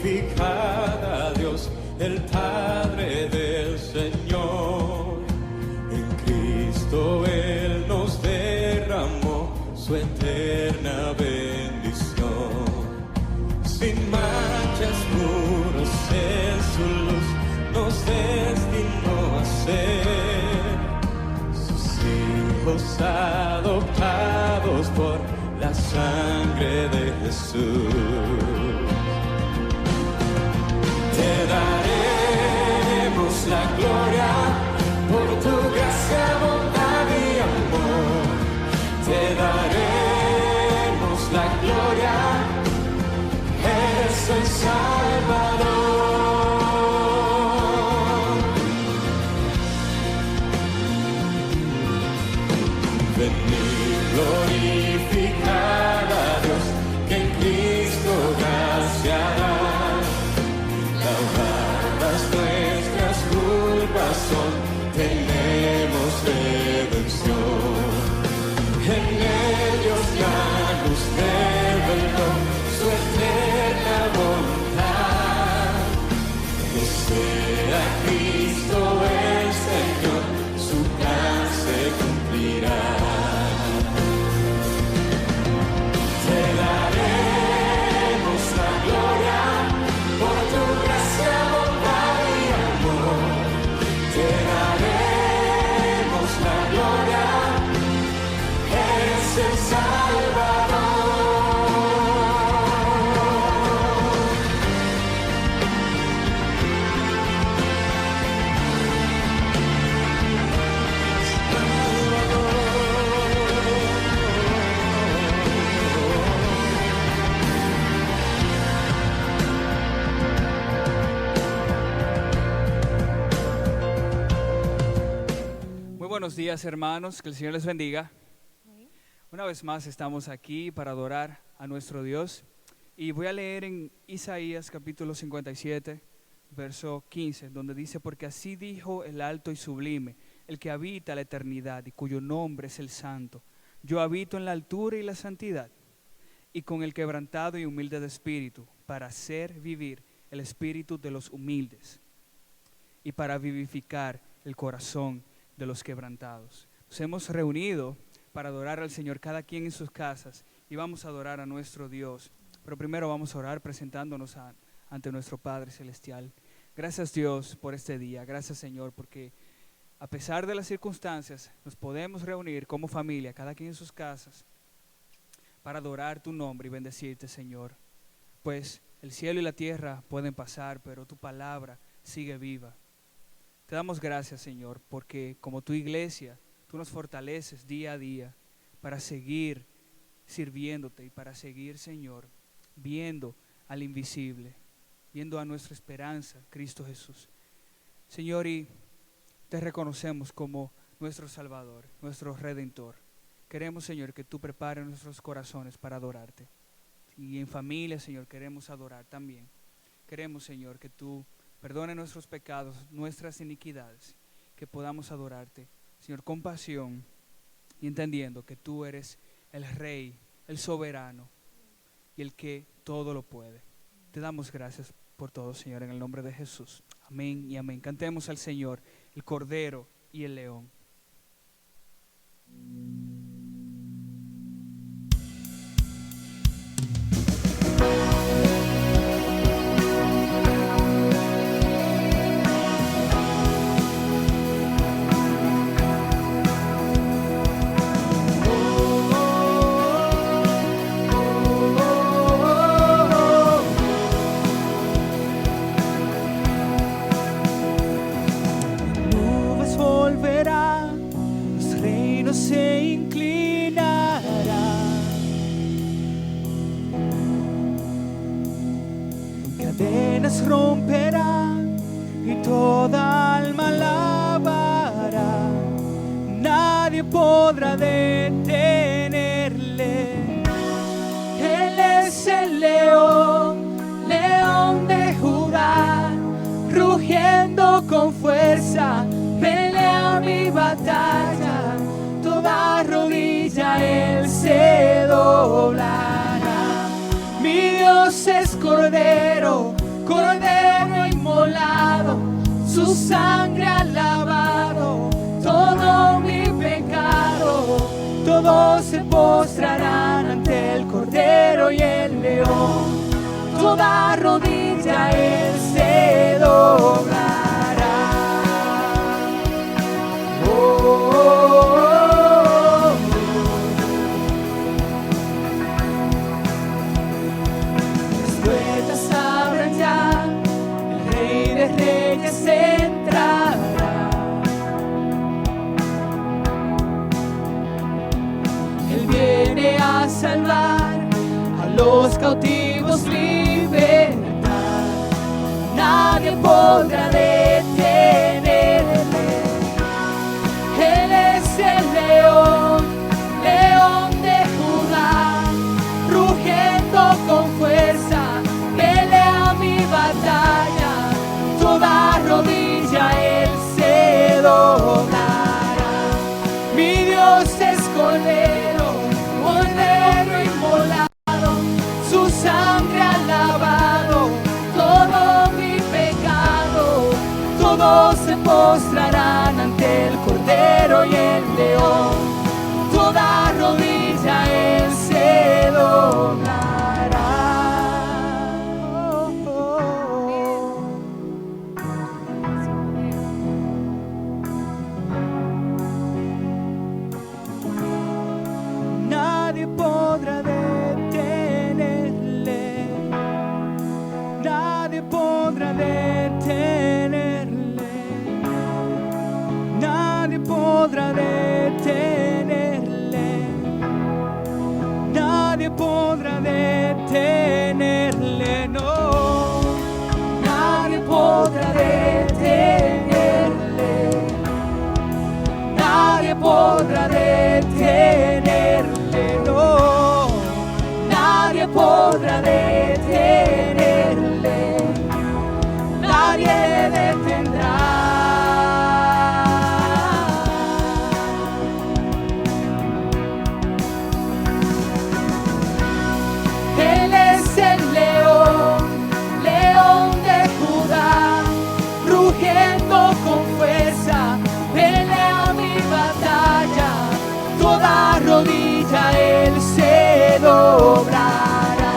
glorificad a Dios, el Padre del Señor. En Cristo Él nos derramó su eterna bendición. Sin manchas, puros en su luz, nos destinó a ser sus hijos adoptados por la sangre de Jesús. Te daremos la gloria por tu gracia, bondad y amor. Te daremos la gloria, eres el Salvador. Venid, glorificad a Dios, que en Cristo gracia hará. Lavadas nuestras culpas son, tenemos redención. En ellos la luz reveló su eterna bondad. Que sea Cristo el Señor, su plan se cumplirá. Te daremos la gloria por tu gracia, bondad y amor. Te daremos la gloria, eres el Salvador. Muy buenos días, hermanos, que el Señor les bendiga. Una vez más estamos aquí para adorar a nuestro Dios y voy a leer en Isaías capítulo 57, verso 15, donde dice: porque así dijo el alto y sublime, el que habita la eternidad y cuyo nombre es el Santo. Yo habito en la altura y la santidad, y con el quebrantado y humilde de espíritu, para hacer vivir el espíritu de los humildes y para vivificar el corazón de los quebrantados. Nos hemos reunido para adorar al Señor, cada quien en sus casas, y vamos a adorar a nuestro Dios. Pero primero vamos a orar presentándonos ante nuestro Padre Celestial. Gracias, Dios, por este día. Gracias, Señor, porque a pesar de las circunstancias nos podemos reunir como familia, cada quien en sus casas, para adorar tu nombre y bendecirte, Señor. Pues el cielo y la tierra pueden pasar, pero tu palabra sigue viva. Te damos gracias, Señor, porque como tu iglesia, tú nos fortaleces día a día para seguir sirviéndote y para seguir, Señor, viendo al invisible, viendo a nuestra esperanza, Cristo Jesús. Señor, y te reconocemos como nuestro Salvador, nuestro Redentor. Queremos, Señor, que tú prepares nuestros corazones para adorarte. Y en familia, Señor, queremos adorar también. Queremos, Señor, que tú perdone nuestros pecados, nuestras iniquidades, que podamos adorarte, Señor, con pasión y entendiendo que tú eres el Rey, el soberano y el que todo lo puede. Te damos gracias por todo, Señor, en el nombre de Jesús. Amén y amén. Cantemos al Señor, el Cordero y el León. Se inclinará, cadenas romperá y toda alma alabará. Nadie podrá detenerle. Él es el león, león de Judá, rugiendo con fuerza, pelea mi batalla. Toda rodilla Él se doblará. Mi Dios es Cordero, Cordero inmolado, su sangre ha lavado todo mi pecado. Todos se postrarán ante el Cordero y el León. Toda rodilla él se doblará. Oh, oh, oh, oh. Las puertas abran ya, el Rey de Reyes entrará. Él viene a salvar a los cautivos, libertad. Nadie podrá detenerle. Él es el león, león de Judá, rugiendo con fuerza, pelea mi batalla. Toda rodilla él se doblará. Mi Dios es Cordero, Cordero inmolado, su sangre ha lavado todo mi pecado. Todos se postrarán ante el Cordero y el León. Toda rodilla él se doblará. Oh, oh, oh. Nadie podrá detenerle. Nadie podrá detenerle. Nadie podrá detenerle. Nadie podrá detenerle, no. Nadie podrá detenerle. Nadie podrá detenerle, no. Nadie podrá detenerle. Nadie detendrá. Él es el león, león de Judá, rugiendo con fuerza, pelea mi batalla. Toda rodilla él se doblará.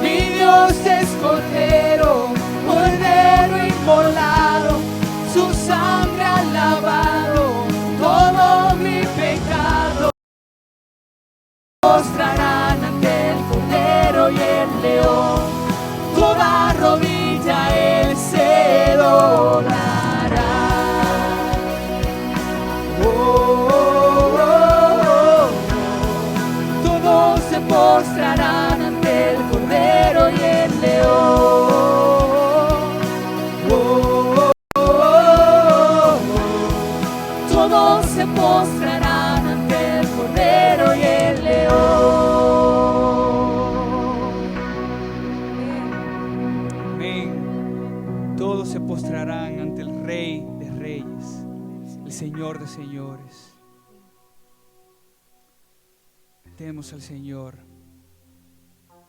Mi Dios es Cordero, Cordero inmolado, su sangre ha lavado todo mi pecado. Postrarán ante el Cordero y el León. Toda rodilla él se doblará. Oh, oh, oh, oh. Todos se postrarán ante el Cordero y el León. Oh, oh, oh, oh. Todos se postrarán ante el Cordero y el León. Amén. Todos se postrarán ante el Rey de Reyes, el Señor de Señores. Tenemos al Señor.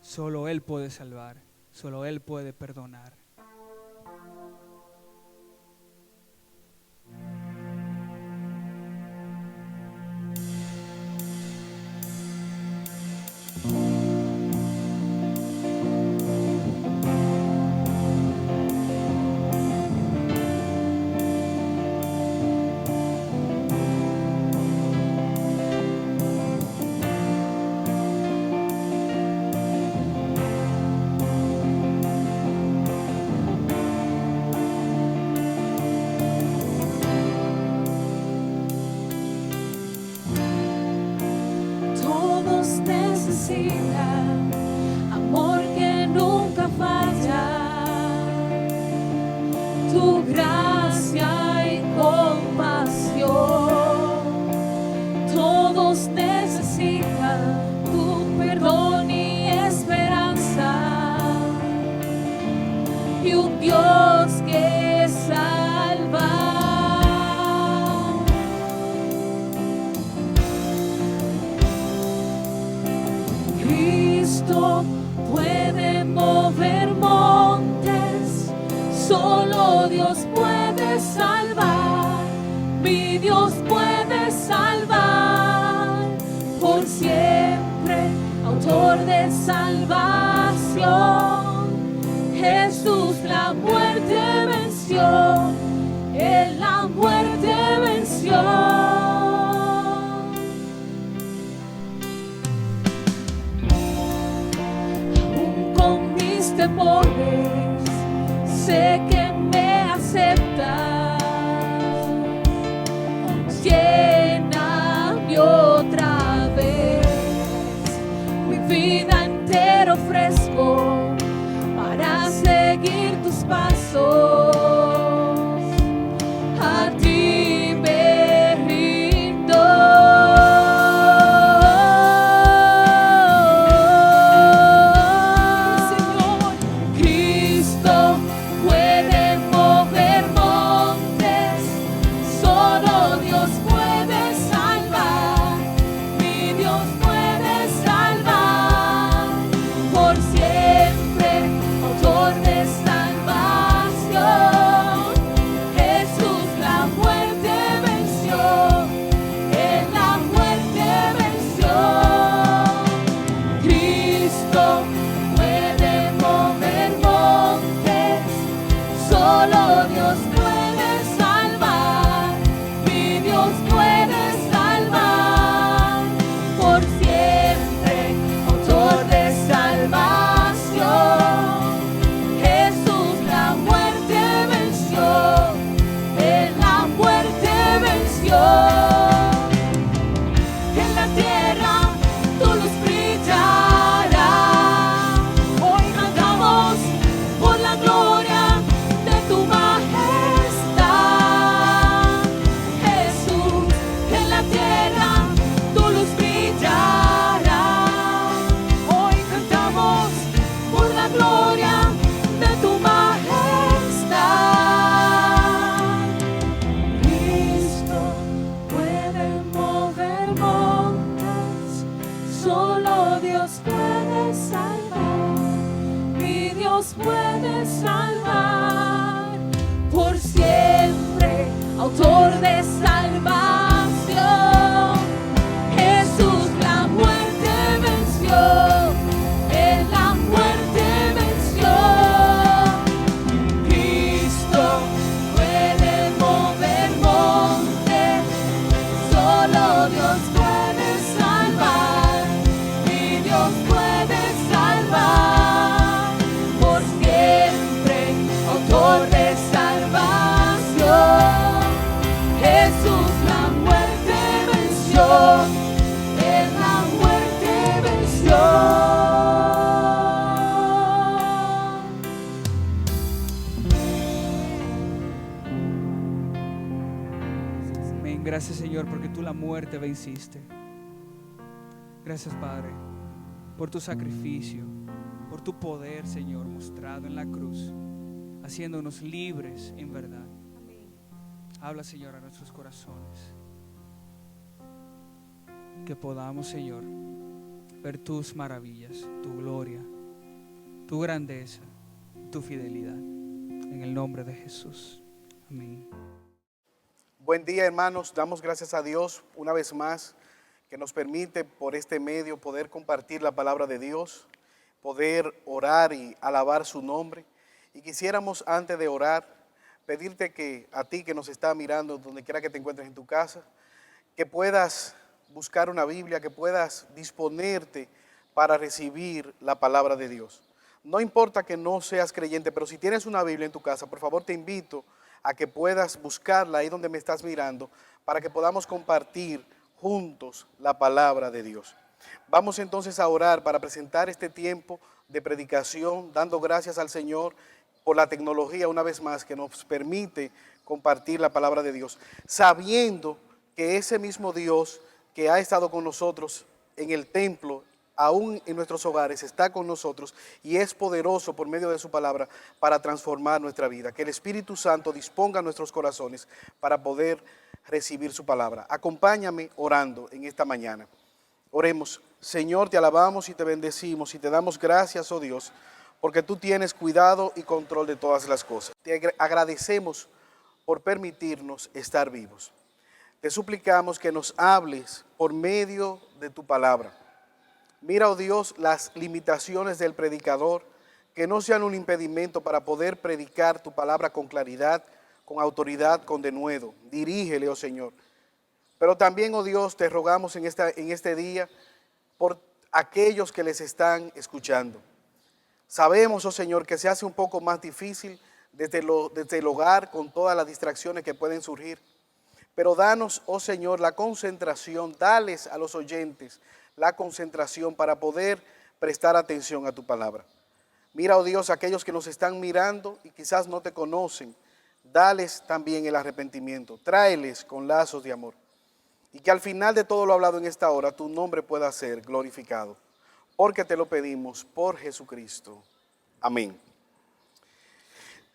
Solo Él puede salvar, solo Él puede perdonar. Todos necesitan amor que nunca falla, tu gracia y compasión. Todos necesitan tu perdón y esperanza, y un Dios que salva. Cristo puede mover montes, Dios puede salvar, mi Dios puede salvar, por siempre, autor de salvación. Jesús la muerte venció, Él la muerte venció. Aún con mis temores, sé que me aceptas. Lléname otra vez, mi vida entera ofrezco para seguir tus pasos. A ti me rindo. Señor, Cristo puede mover montes, solo Dios puede salvar, mi Dios puede salvar, por siempre, autor de salvación. Jesús la muerte venció, Él la muerte venció. Cristo puede mover montes, solo Dios puede salvar, mi Dios puede salvar, por siempre, autor de salvación. Jesús la muerte venció, Él la muerte venció. En la tierra tu luz brillará. Hoy cantamos por la gloria de tu majestad. Jesús, en la tierra tu luz brillará. Hoy cantamos por la gloria de tu majestad. Cristo puede mover montes, solo Dios puede salvar, mi Dios puede salvar, por siempre, autor de salvación. Jesús la muerte venció, Él la muerte venció. Cristo puede mover montes, solo Dios puede salvar, mi Dios puede salvar, por siempre, autor de salvación. Jesús la muerte venció, Él la muerte venció. Amén. Gracias, Señor, porque tú la muerte venciste. Gracias, Padre, por tu sacrificio, por tu poder, Señor, mostrado en la cruz, haciéndonos libres en verdad. Habla, Señor, a nuestros corazones. Que podamos, Señor, ver tus maravillas, tu gloria, tu grandeza, tu fidelidad. En el nombre de Jesús. Amén. Buen día, hermanos. Damos gracias a Dios una vez más que nos permite por este medio poder compartir la palabra de Dios, poder orar y alabar su nombre. Y quisiéramos, antes de orar, pedirte que a ti que nos está mirando, donde quiera que te encuentres en tu casa, que puedas buscar una Biblia, que puedas disponerte para recibir la palabra de Dios. No importa que no seas creyente, pero si tienes una Biblia en tu casa, por favor te invito a que puedas buscarla ahí donde me estás mirando, para que podamos compartir juntos la palabra de Dios. Vamos entonces a orar para presentar este tiempo de predicación, dando gracias al Señor por la tecnología una vez más que nos permite compartir la palabra de Dios, sabiendo que ese mismo Dios que ha estado con nosotros en el templo, aún en nuestros hogares, está con nosotros y es poderoso por medio de su palabra para transformar nuestra vida. Que el Espíritu Santo disponga nuestros corazones para poder recibir su palabra. Acompáñame orando en esta mañana. Oremos. Señor, te alabamos y te bendecimos y te damos gracias, oh Dios, porque tú tienes cuidado y control de todas las cosas. Te agradecemos por permitirnos estar vivos. Te suplicamos que nos hables por medio de tu palabra. Mira, oh Dios, las limitaciones del predicador, que no sean un impedimento para poder predicar tu palabra con claridad, con autoridad, con denuedo. Dirígele, oh Señor. Pero también, oh Dios, te rogamos en este día por aquellos que les están escuchando. Sabemos, oh Señor, que se hace un poco más difícil desde el hogar con todas las distracciones que pueden surgir. Pero danos, oh Señor, la concentración, dales a los oyentes la concentración para poder prestar atención a tu palabra. Mira, oh Dios, aquellos que nos están mirando y quizás no te conocen, dales también el arrepentimiento, tráeles con lazos de amor. Y que al final de todo lo hablado en esta hora, tu nombre pueda ser glorificado. Porque te lo pedimos por Jesucristo. Amén.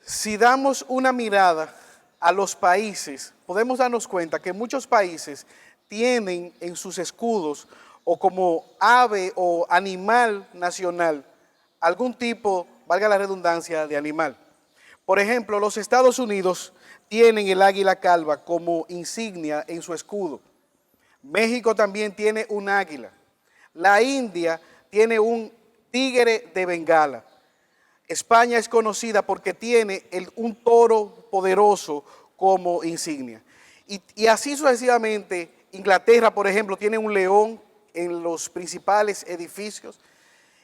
Si damos una mirada a los países, podemos darnos cuenta que muchos países tienen en sus escudos o como ave o animal nacional algún tipo, valga la redundancia, de animal. Por ejemplo, los Estados Unidos tienen el águila calva como insignia en su escudo. México también tiene un águila. La India tiene un tigre de Bengala. España es conocida porque tiene un toro poderoso como insignia. Y así sucesivamente, Inglaterra, por ejemplo, tiene un león en los principales edificios.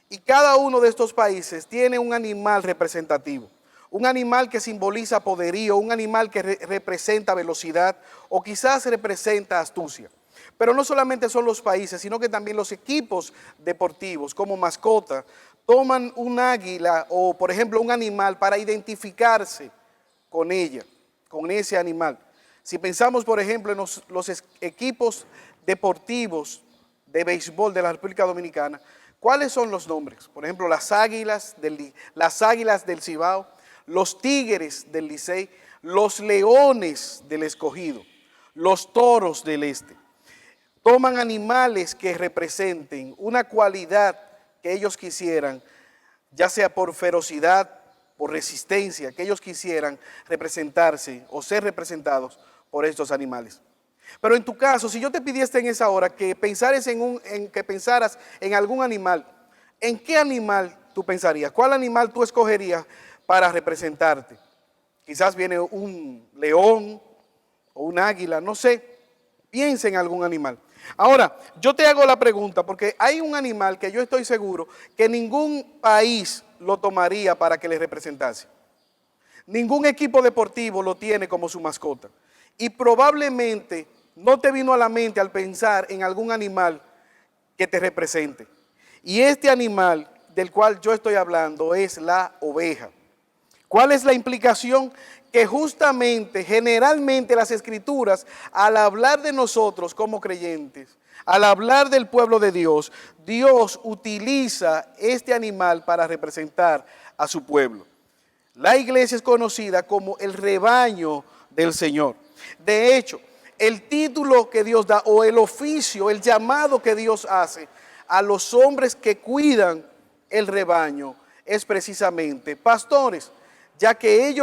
Y cada uno de estos países tiene un animal representativo. Un animal que simboliza poderío, un animal que representa velocidad o quizás representa astucia. Pero no solamente son los países, sino que también los equipos deportivos como mascota toman un águila o, por ejemplo, un animal para identificarse con ella, con ese animal. Si pensamos, por ejemplo, en los equipos deportivos de béisbol de la República Dominicana, ¿cuáles son los nombres? Por ejemplo, las águilas del Cibao, los tigres del Licey, los leones del Escogido, los toros del Este. Toman animales que representen una cualidad que ellos quisieran, ya sea por ferocidad, por resistencia, que ellos quisieran representarse o ser representados por estos animales. Pero en tu caso, si yo te pidiese en esa hora que pensaras en algún animal, ¿en qué animal tú pensarías? ¿Cuál animal tú escogerías para representarte? Quizás viene un león o un águila, no sé. Piensa en algún animal. Ahora, yo te hago la pregunta porque hay un animal que yo estoy seguro que ningún país lo tomaría para que le representase. Ningún equipo deportivo lo tiene como su mascota. Y probablemente no te vino a la mente al pensar en algún animal que te represente. Y este animal del cual yo estoy hablando es la oveja. ¿Cuál es la implicación? Que justamente, generalmente las Escrituras, al hablar de nosotros como creyentes, al hablar del pueblo de Dios, Dios utiliza este animal para representar a su pueblo. La iglesia es conocida como el rebaño del Señor. De hecho, el título que Dios da o el oficio, el llamado que Dios hace a los hombres que cuidan el rebaño es precisamente pastores, ya que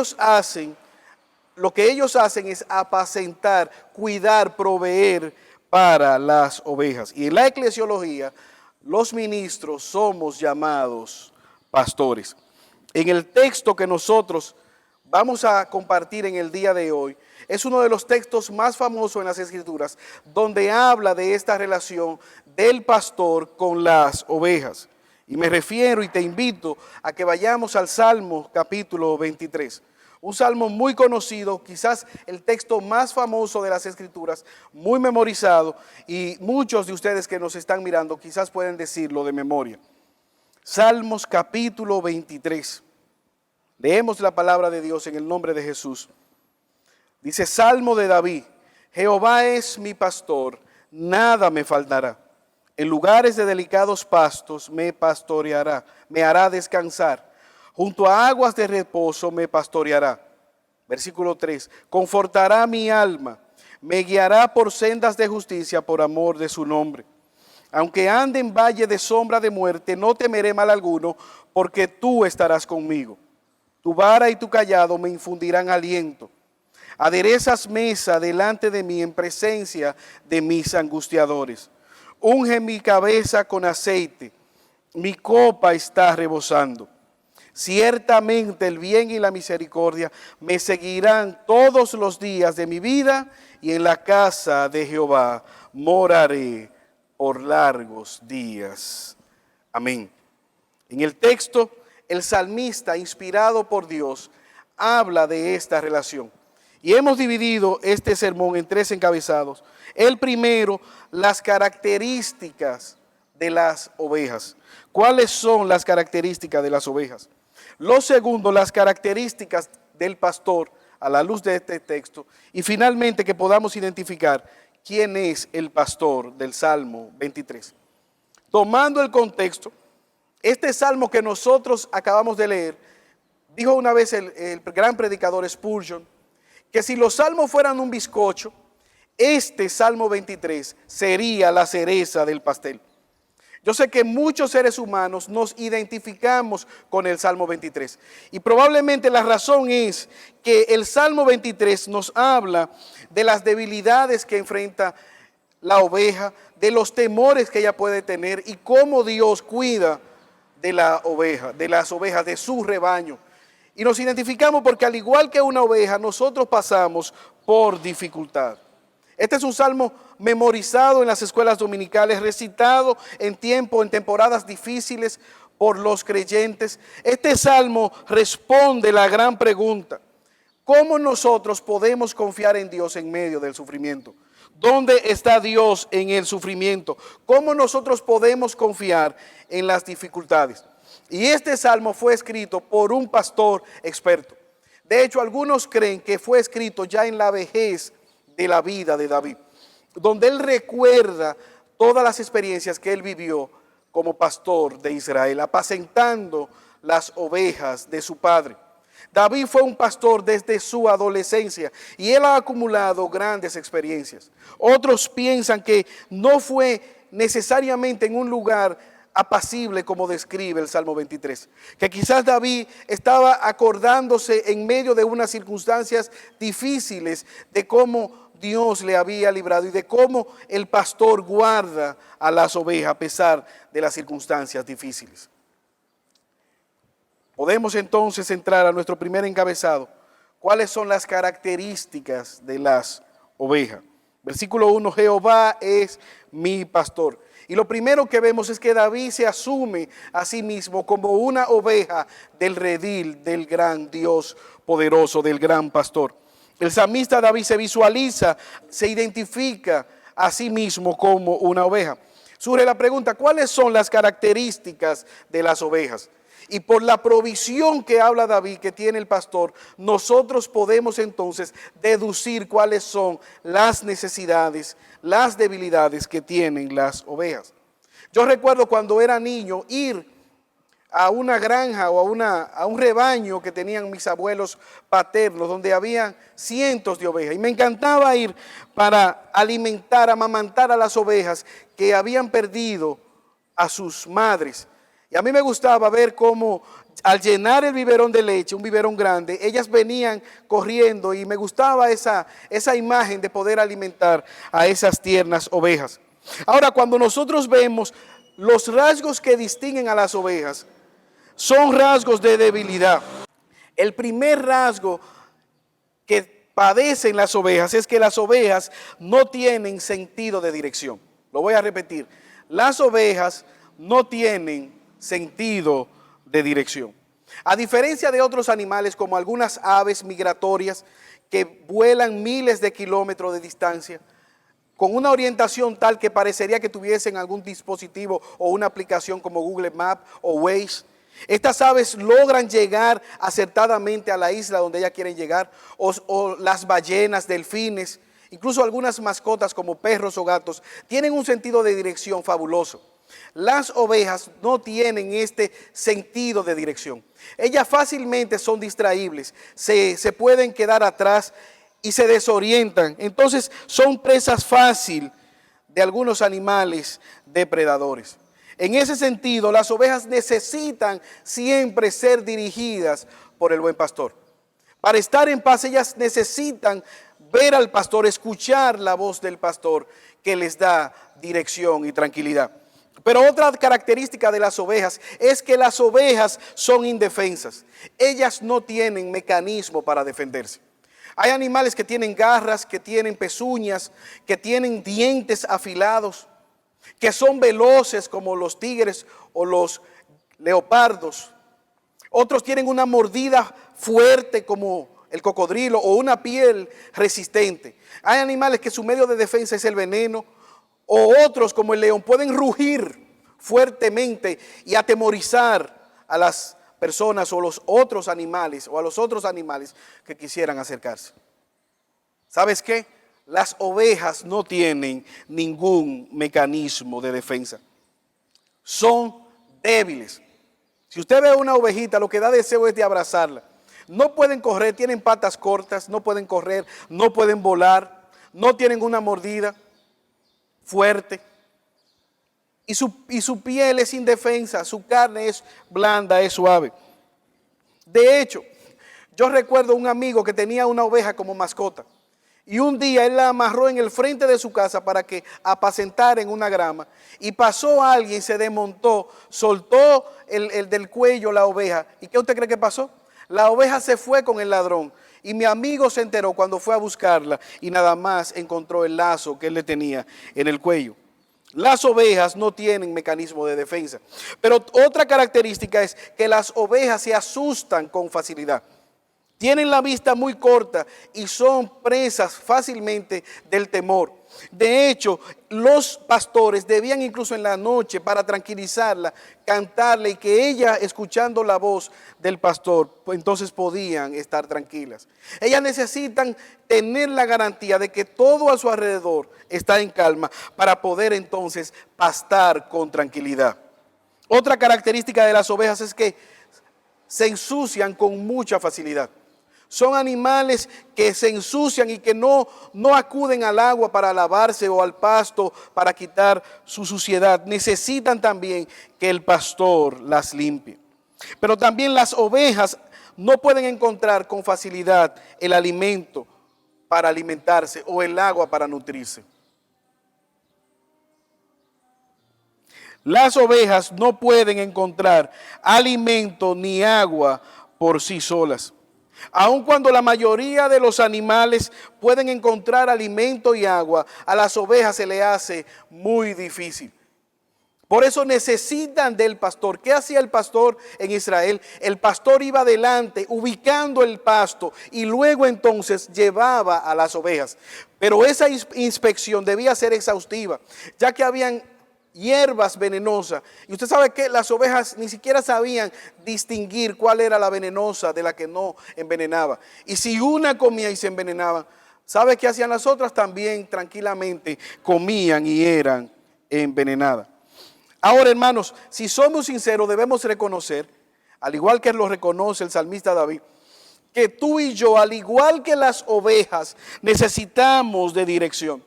lo que ellos hacen es apacentar, cuidar, proveer para las ovejas. Y en la eclesiología, los ministros somos llamados pastores. En el texto que nosotros vamos a compartir en el día de hoy, es uno de los textos más famosos en las Escrituras, donde habla de esta relación del pastor con las ovejas. Y me refiero y te invito a que vayamos al Salmo capítulo 23. Un salmo muy conocido, quizás el texto más famoso de las Escrituras, muy memorizado, y muchos de ustedes que nos están mirando quizás pueden decirlo de memoria. Salmos capítulo 23. Leemos la palabra de Dios en el nombre de Jesús. Dice, Salmo de David, Jehová es mi pastor, nada me faltará. En lugares de delicados pastos me pastoreará, me hará descansar. Junto a aguas de reposo me pastoreará. Versículo 3, confortará mi alma, me guiará por sendas de justicia por amor de su nombre. Aunque ande en valle de sombra de muerte, no temeré mal alguno, porque tú estarás conmigo. Tu vara y tu cayado me infundirán aliento. Aderezas mesa delante de mí en presencia de mis angustiadores. Unge mi cabeza con aceite, mi copa está rebosando. Ciertamente el bien y la misericordia me seguirán todos los días de mi vida, y en la casa de Jehová moraré por largos días. Amén. En el texto, el salmista, inspirado por Dios, habla de esta relación. Y hemos dividido este sermón en 3 encabezados. El primero, las características de las ovejas. ¿Cuáles son las características de las ovejas? Lo segundo, las características del pastor a la luz de este texto. Y finalmente, que podamos identificar quién es el pastor del Salmo 23. Tomando el contexto, este salmo que nosotros acabamos de leer, dijo una vez el gran predicador Spurgeon, que si los salmos fueran un bizcocho, este Salmo 23 sería la cereza del pastel. Yo sé que muchos seres humanos nos identificamos con el Salmo 23. Y probablemente la razón es que el Salmo 23 nos habla de las debilidades que enfrenta la oveja, de los temores que ella puede tener y cómo Dios cuida de la oveja, de las ovejas, de su rebaño. Y nos identificamos porque al igual que una oveja, nosotros pasamos por dificultad. Este es un salmo memorizado en las escuelas dominicales, recitado en temporadas difíciles por los creyentes. Este salmo responde la gran pregunta: ¿cómo nosotros podemos confiar en Dios en medio del sufrimiento? ¿Dónde está Dios en el sufrimiento? ¿Cómo nosotros podemos confiar en las dificultades? Y este salmo fue escrito por un pastor experto. De hecho, algunos creen que fue escrito ya en la vejez de la vida de David, donde él recuerda todas las experiencias que él vivió como pastor de Israel, apacentando las ovejas de su padre. David fue un pastor desde su adolescencia y él ha acumulado grandes experiencias. Otros piensan que no fue necesariamente en un lugar apacible como describe el Salmo 23, que quizás David estaba acordándose en medio de unas circunstancias difíciles de cómo Dios le había librado y de cómo el pastor guarda a las ovejas a pesar de las circunstancias difíciles. Podemos entonces entrar a nuestro primer encabezado. ¿Cuáles son las características de las ovejas? Versículo 1, Jehová es mi pastor. Y lo primero que vemos es que David se asume a sí mismo como una oveja del redil del gran Dios poderoso, del gran pastor. El salmista David se visualiza, se identifica a sí mismo como una oveja. Surge la pregunta: ¿cuáles son las características de las ovejas? Y por la provisión que habla David, que tiene el pastor, nosotros podemos entonces deducir cuáles son las necesidades, las debilidades que tienen las ovejas. Yo recuerdo cuando era niño ir a una granja o a un rebaño que tenían mis abuelos paternos, donde había cientos de ovejas. Y me encantaba ir para alimentar, amamantar a las ovejas que habían perdido a sus madres. Y a mí me gustaba ver cómo al llenar el biberón de leche, un biberón grande, ellas venían corriendo y me gustaba esa imagen de poder alimentar a esas tiernas ovejas. Ahora, cuando nosotros vemos los rasgos que distinguen a las ovejas, son rasgos de debilidad. El primer rasgo que padecen las ovejas es que las ovejas no tienen sentido de dirección. Lo voy a repetir. Las ovejas no tienen sentido de dirección. A diferencia de otros animales como algunas aves migratorias que vuelan miles de kilómetros de distancia, con una orientación tal que parecería que tuviesen algún dispositivo o una aplicación como Google Maps o Waze, estas aves logran llegar acertadamente a la isla donde ellas quieren llegar, o las ballenas, delfines, incluso algunas mascotas como perros o gatos, tienen un sentido de dirección fabuloso. Las ovejas no tienen este sentido de dirección. Ellas fácilmente son distraíbles, se pueden quedar atrás y se desorientan. Entonces son presas fácil de algunos animales depredadores. En ese sentido, las ovejas necesitan siempre ser dirigidas por el buen pastor. Para estar en paz, ellas necesitan ver al pastor, escuchar la voz del pastor que les da dirección y tranquilidad. Pero otra característica de las ovejas es que las ovejas son indefensas. Ellas no tienen mecanismo para defenderse. Hay animales que tienen garras, que tienen pezuñas, que tienen dientes afilados, que son veloces como los tigres o los leopardos. Otros tienen una mordida fuerte como el cocodrilo o una piel resistente. Hay animales que su medio de defensa es el veneno, o otros como el león pueden rugir fuertemente y atemorizar a las personas o los otros animales o a los otros animales que quisieran acercarse. ¿Sabes qué? Las ovejas no tienen ningún mecanismo de defensa. Son débiles. Si usted ve una ovejita, lo que da deseo es de abrazarla. No pueden correr, tienen patas cortas, no pueden correr, no pueden volar, no tienen una mordida fuerte. Y su piel es indefensa, su carne es blanda, es suave. De hecho, yo recuerdo un amigo que tenía una oveja como mascota. Y un día él la amarró en el frente de su casa para que apacentara en una grama. Y pasó alguien, se desmontó, soltó el del cuello la oveja. ¿Y qué usted cree que pasó? La oveja se fue con el ladrón. Y mi amigo se enteró cuando fue a buscarla y nada más encontró el lazo que él le tenía en el cuello. Las ovejas no tienen mecanismo de defensa. Pero otra característica es que las ovejas se asustan con facilidad. Tienen la vista muy corta y son presas fácilmente del temor. De hecho, los pastores debían incluso en la noche, para tranquilizarla, cantarle, y que ella, escuchando la voz del pastor, pues entonces podían estar tranquilas. Ellas necesitan tener la garantía de que todo a su alrededor está en calma para poder entonces pastar con tranquilidad. Otra característica de las ovejas es que se ensucian con mucha facilidad. Son animales que se ensucian y que no acuden al agua para lavarse o al pasto para quitar su suciedad. Necesitan también que el pastor las limpie. Pero también las ovejas no pueden encontrar con facilidad el alimento para alimentarse o el agua para nutrirse. Las ovejas no pueden encontrar alimento ni agua por sí solas. Aun cuando la mayoría de los animales pueden encontrar alimento y agua, a las ovejas se le hace muy difícil. Por eso necesitan del pastor. ¿Qué hacía el pastor en Israel? El pastor iba adelante ubicando el pasto y luego entonces llevaba a las ovejas. Pero esa inspección debía ser exhaustiva, ya que habían hierbas venenosas. Y usted sabe que las ovejas ni siquiera sabían distinguir cuál era la venenosa de la que no envenenaba. Y si una comía y se envenenaba, ¿sabe qué hacían las otras? También tranquilamente comían y eran envenenadas. Ahora, hermanos, si somos sinceros, debemos reconocer, al igual que lo reconoce el salmista David, que tú y yo, al igual que las ovejas, necesitamos de dirección.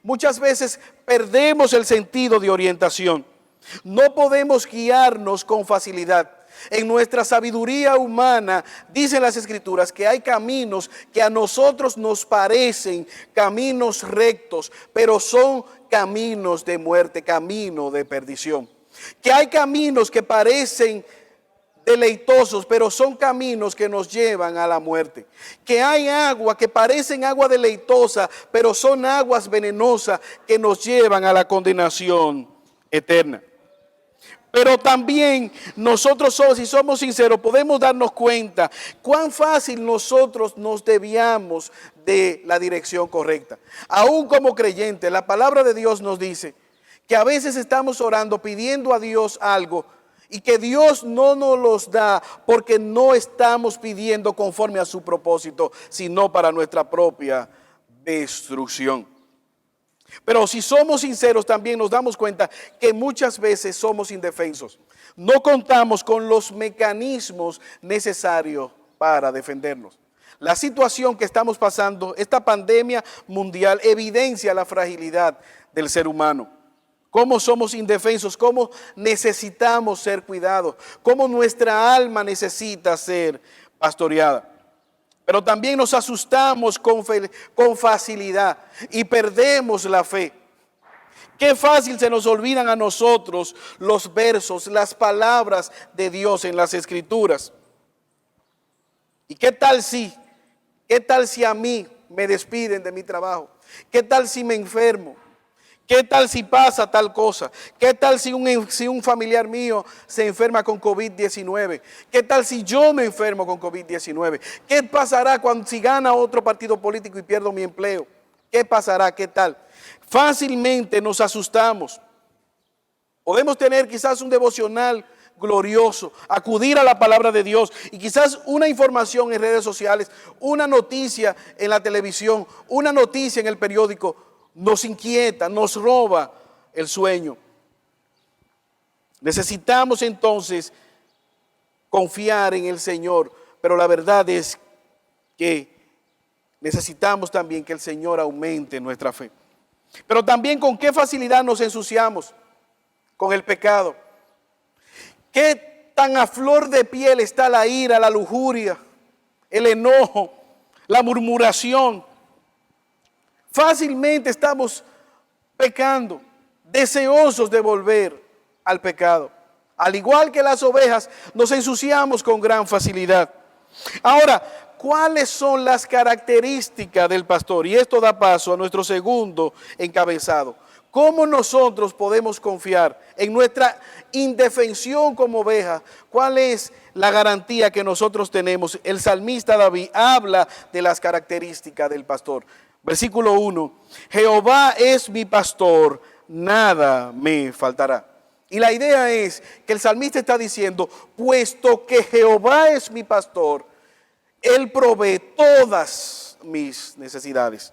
Muchas veces perdemos el sentido de orientación. No podemos guiarnos con facilidad. En nuestra sabiduría humana, dicen las Escrituras, que hay caminos que a nosotros nos parecen caminos rectos, pero son caminos de muerte, camino de perdición. Que hay caminos que parecen deleitosos, pero son caminos que nos llevan a la muerte. Que hay agua que parecen agua deleitosa, pero son aguas venenosas que nos llevan a la condenación eterna. Pero también nosotros, si somos sinceros, podemos darnos cuenta cuán fácil nosotros nos desviamos de la dirección correcta. Aún como creyentes, la palabra de Dios nos dice que a veces estamos orando, pidiendo a Dios algo, y que Dios no nos los da porque no estamos pidiendo conforme a su propósito, sino para nuestra propia destrucción. Pero si somos sinceros, también nos damos cuenta que muchas veces somos indefensos. No contamos con los mecanismos necesarios para defendernos. La situación que estamos pasando, esta pandemia mundial, evidencia la fragilidad del ser humano. Cómo somos indefensos, cómo necesitamos ser cuidados, cómo nuestra alma necesita ser pastoreada. Pero también nos asustamos con facilidad y perdemos la fe. Qué fácil se nos olvidan a nosotros los versos, las palabras de Dios en las Escrituras. ¿Y qué tal si a mí me despiden de mi trabajo? ¿Qué tal si me enfermo? ¿Qué tal si pasa tal cosa? ¿Qué tal si un familiar mío se enferma con COVID-19? ¿Qué tal si yo me enfermo con COVID-19? ¿Qué pasará si gana otro partido político y pierdo mi empleo? ¿Qué pasará? ¿Qué tal? Fácilmente nos asustamos. Podemos tener quizás un devocional glorioso, acudir a la palabra de Dios y quizás una información en redes sociales, una noticia en la televisión, una noticia en el periódico, nos inquieta, nos roba el sueño. Necesitamos entonces confiar en el Señor, pero la verdad es que necesitamos también que el Señor aumente nuestra fe. Pero también con qué facilidad nos ensuciamos con el pecado. Qué tan a flor de piel está la ira, la lujuria, el enojo, la murmuración. Fácilmente estamos pecando, deseosos de volver al pecado. Al igual que las ovejas, nos ensuciamos con gran facilidad. Ahora, ¿cuáles son las características del pastor? Y esto da paso a nuestro segundo encabezado. ¿Cómo nosotros podemos confiar en nuestra indefensión como oveja? ¿Cuál es la garantía que nosotros tenemos? El salmista David habla de las características del pastor. Versículo 1, Jehová es mi pastor, nada me faltará. Y la idea es que el salmista está diciendo, puesto que Jehová es mi pastor, Él provee todas mis necesidades.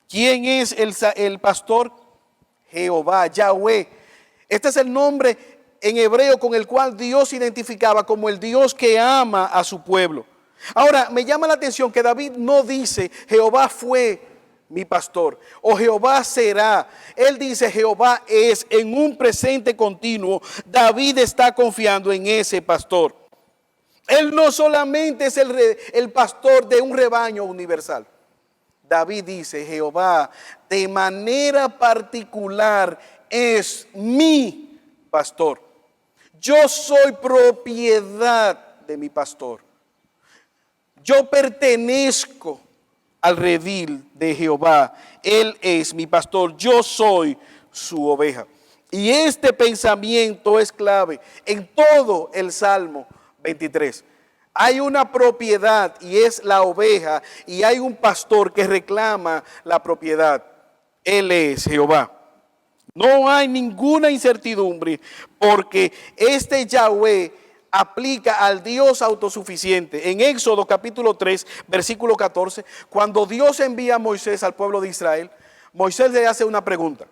¿Quién es el pastor? Jehová, Yahweh. Este es el nombre en hebreo con el cual Dios se identificaba como el Dios que ama a su pueblo. Ahora, me llama la atención que David no dice, Jehová fue mi pastor, o Jehová será. Él dice, Jehová es, en un presente continuo. David está confiando en ese pastor. Él no solamente es el pastor de un rebaño universal. David dice, Jehová de manera particular es mi pastor. Yo soy propiedad de mi pastor. Yo pertenezco al redil de Jehová. Él es mi pastor. Yo soy su oveja. Y este pensamiento es clave en todo el Salmo 23. Hay una propiedad y es la oveja, y hay un pastor que reclama la propiedad. Él es Jehová. No hay ninguna incertidumbre porque este Yahweh aplica al Dios autosuficiente. En Éxodo capítulo 3, versículo 14, cuando Dios envía a Moisés al pueblo de Israel, Moisés le hace una pregunta.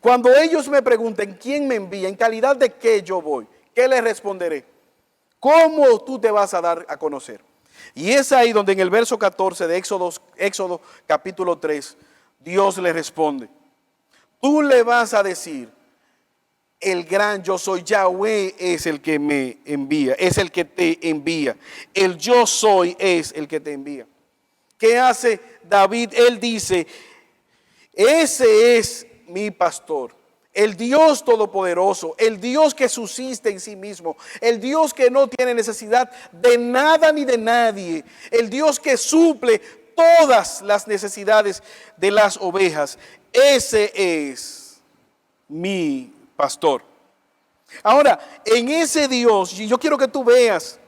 Cuando ellos me pregunten quién me envía, en calidad de qué yo voy, ¿qué les responderé? ¿Cómo tú te vas a dar a conocer? Y es ahí donde en el verso 14 de Éxodo capítulo 3, Dios le responde. Tú le vas a decir, el gran yo soy, Yahweh es el que me envía, es el que te envía. El yo soy es el que te envía. ¿Qué hace David? Él dice, ese es mi pastor. El Dios todopoderoso, el Dios que subsiste en sí mismo, el Dios que no tiene necesidad de nada ni de nadie, el Dios que suple todas las necesidades de las ovejas. Ese es mi pastor. Ahora, en ese Dios, yo quiero que tú veas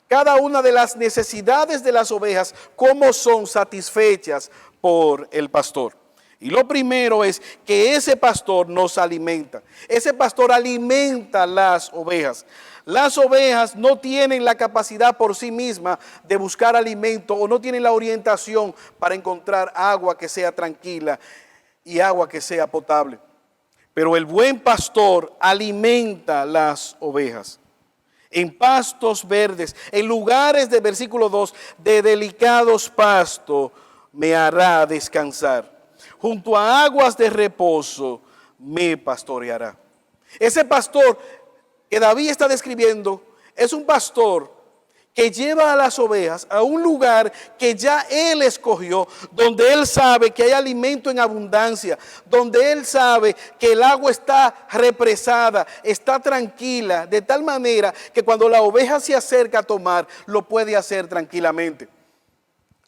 cada una de las necesidades de las ovejas, cómo son satisfechas por el pastor. Y lo primero es que ese pastor nos alimenta. Ese pastor alimenta las ovejas. Las ovejas no tienen la capacidad por sí mismas de buscar alimento o no tienen la orientación para encontrar agua que sea tranquila y agua que sea potable. Pero el buen pastor alimenta las ovejas. en pastos verdes, en lugares de versículo 2, de delicados pastos me hará descansar. Junto a aguas de reposo me pastoreará. Ese pastor que David está describiendo es un pastor que lleva a las ovejas a un lugar que ya él escogió, donde él sabe que hay alimento en abundancia, donde él sabe que el agua está represada, está tranquila, de tal manera que cuando la oveja se acerca a tomar, lo puede hacer tranquilamente.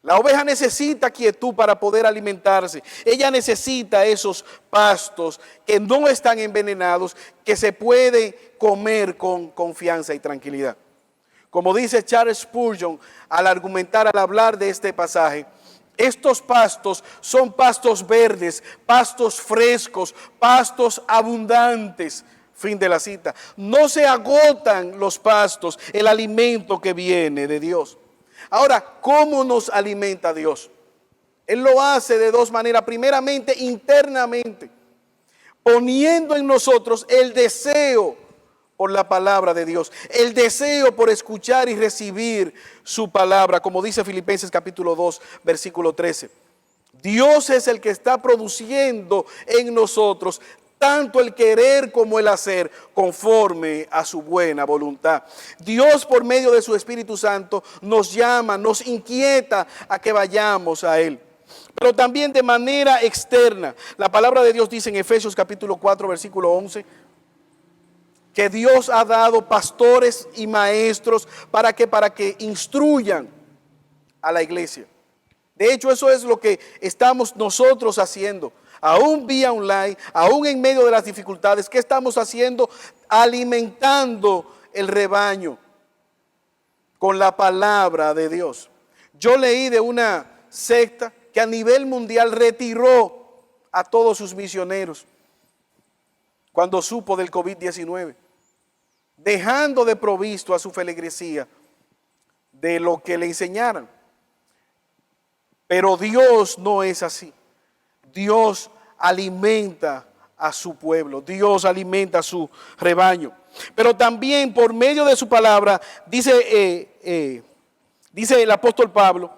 La oveja necesita quietud para poder alimentarse. Ella necesita esos pastos que no están envenenados, que se puede comer con confianza y tranquilidad. Como dice Charles Spurgeon al argumentar, al hablar de este pasaje, estos pastos son pastos verdes, pastos frescos, pastos abundantes. Fin de la cita. No se agotan los pastos, el alimento que viene de Dios. Ahora, ¿cómo nos alimenta Dios? Él lo hace de dos maneras. Primeramente, internamente, poniendo en nosotros el deseo por la palabra de Dios, el deseo por escuchar y recibir su palabra, como dice Filipenses capítulo 2, versículo 13. Dios es el que está produciendo en nosotros tanto el querer como el hacer conforme a su buena voluntad. Dios, por medio de su Espíritu Santo, nos llama, nos inquieta a que vayamos a Él. Pero también de manera externa. La palabra de Dios dice en Efesios capítulo 4, versículo 11, que Dios ha dado pastores y maestros para que instruyan a la iglesia. De hecho, eso es lo que estamos nosotros haciendo. Aún vía online, aún en medio de las dificultades, ¿qué estamos haciendo? Alimentando el rebaño con la palabra de Dios. Yo leí de una secta que a nivel mundial retiró a todos sus misioneros cuando supo del COVID-19, dejando de provisto a su feligresía de lo que le enseñaran. Pero Dios no es así. Dios alimenta a su pueblo, Dios alimenta a su rebaño. Pero también por medio de su palabra, dice el apóstol Pablo,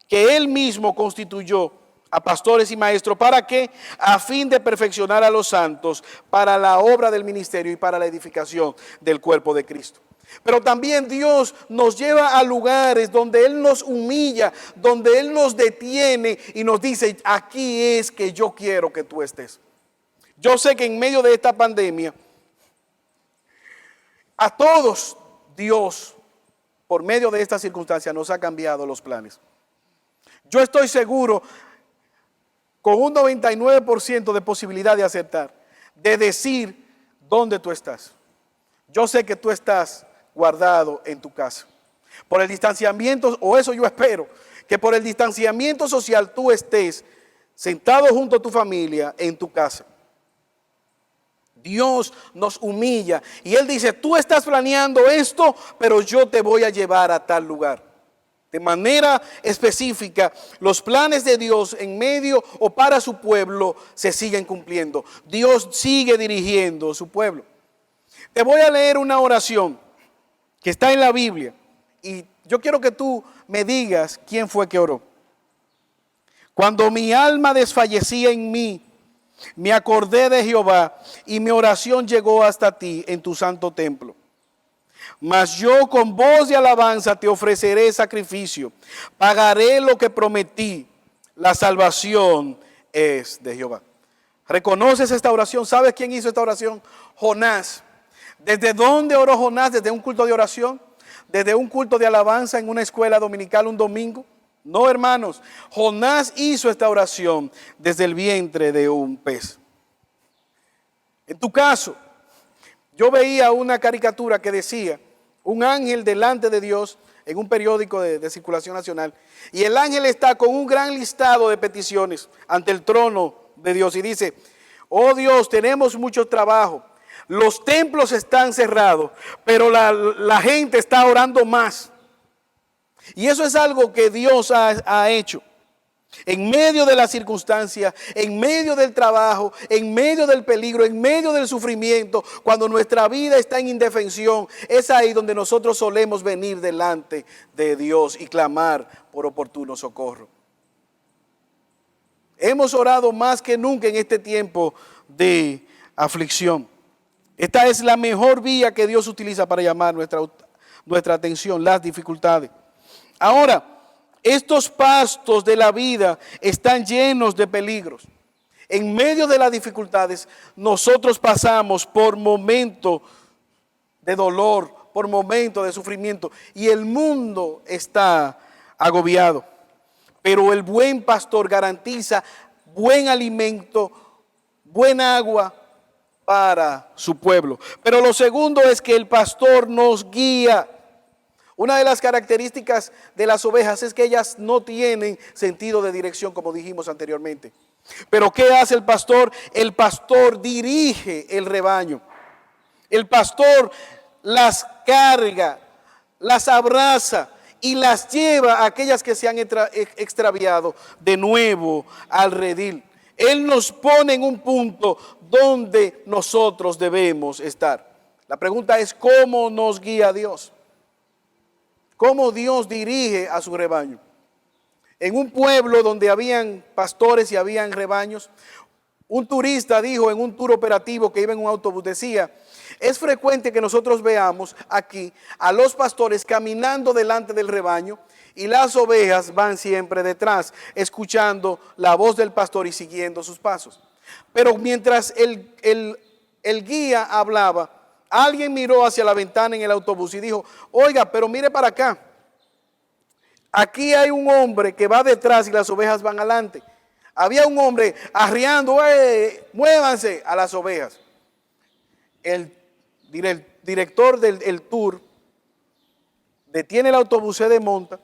que él mismo constituyó a pastores y maestros, ¿para qué? A fin de perfeccionar a los santos para la obra del ministerio y para la edificación del cuerpo de Cristo. Pero también Dios nos lleva a lugares donde Él nos humilla, donde Él nos detiene y nos dice, aquí es que yo quiero que tú estés. Yo sé que en medio de esta pandemia, a todos Dios, por medio de esta circunstancia, nos ha cambiado los planes. Yo estoy seguro, con un 99% de posibilidad de aceptar, de decir dónde tú estás. Yo sé que tú estás guardado en tu casa. Por el distanciamiento, o eso yo espero, que por el distanciamiento social tú estés sentado junto a tu familia en tu casa. Dios nos humilla y Él dice, tú estás planeando esto, pero yo te voy a llevar a tal lugar. De manera específica, los planes de Dios en medio o para su pueblo se siguen cumpliendo. Dios sigue dirigiendo a su pueblo. Te voy a leer una oración que está en la Biblia y yo quiero que tú me digas quién fue que oró. Cuando mi alma desfallecía en mí, me acordé de Jehová y mi oración llegó hasta ti en tu santo templo. Mas yo con voz de alabanza te ofreceré sacrificio, pagaré lo que prometí, la salvación es de Jehová. ¿Reconoces esta oración? ¿Sabes quién hizo esta oración? Jonás. ¿Desde dónde oró Jonás? ¿Desde un culto de oración? ¿Desde un culto de alabanza en una escuela dominical un domingo? No, hermanos. Jonás hizo esta oración desde el vientre de un pez. En tu caso, yo veía una caricatura que decía, un ángel delante de Dios en un periódico de circulación nacional, y el ángel está con un gran listado de peticiones ante el trono de Dios y dice, oh Dios, tenemos mucho trabajo. Los templos están cerrados, pero la gente está orando más. Y eso es algo que Dios ha hecho. En medio de la circunstancia, en medio del trabajo, en medio del peligro, en medio del sufrimiento, cuando nuestra vida está en indefensión, es ahí donde nosotros solemos venir delante de Dios y clamar por oportuno socorro. Hemos orado más que nunca en este tiempo de aflicción. Esta es la mejor vía que Dios utiliza para llamar nuestra atención, las dificultades. Ahora, estos pastos de la vida están llenos de peligros. En medio de las dificultades, nosotros pasamos por momentos de dolor, por momentos de sufrimiento, y el mundo está agobiado. Pero el buen pastor garantiza buen alimento, buena agua para su pueblo. Pero lo segundo es que el pastor nos guía. Una de las características de las ovejas es que ellas no tienen sentido de dirección, como dijimos anteriormente. Pero ¿qué hace el pastor? El pastor dirige el rebaño. El pastor las carga, las abraza y las lleva a aquellas que se han extraviado de nuevo al redil. Él nos pone en un punto donde nosotros debemos estar. La pregunta es, ¿cómo nos guía Dios? ¿Cómo Dios dirige a su rebaño? En un pueblo donde habían pastores y habían rebaños, un turista dijo en un tour operativo que iba en un autobús, decía, es frecuente que nosotros veamos aquí a los pastores caminando delante del rebaño y las ovejas van siempre detrás, escuchando la voz del pastor y siguiendo sus pasos. Pero mientras el guía hablaba, alguien miró hacia la ventana en el autobús y dijo, oiga, pero mire para acá. Aquí hay un hombre que va detrás y las ovejas van adelante. Había un hombre arriando, muévanse a las ovejas. El director del tour detiene el autobús, se desmonta,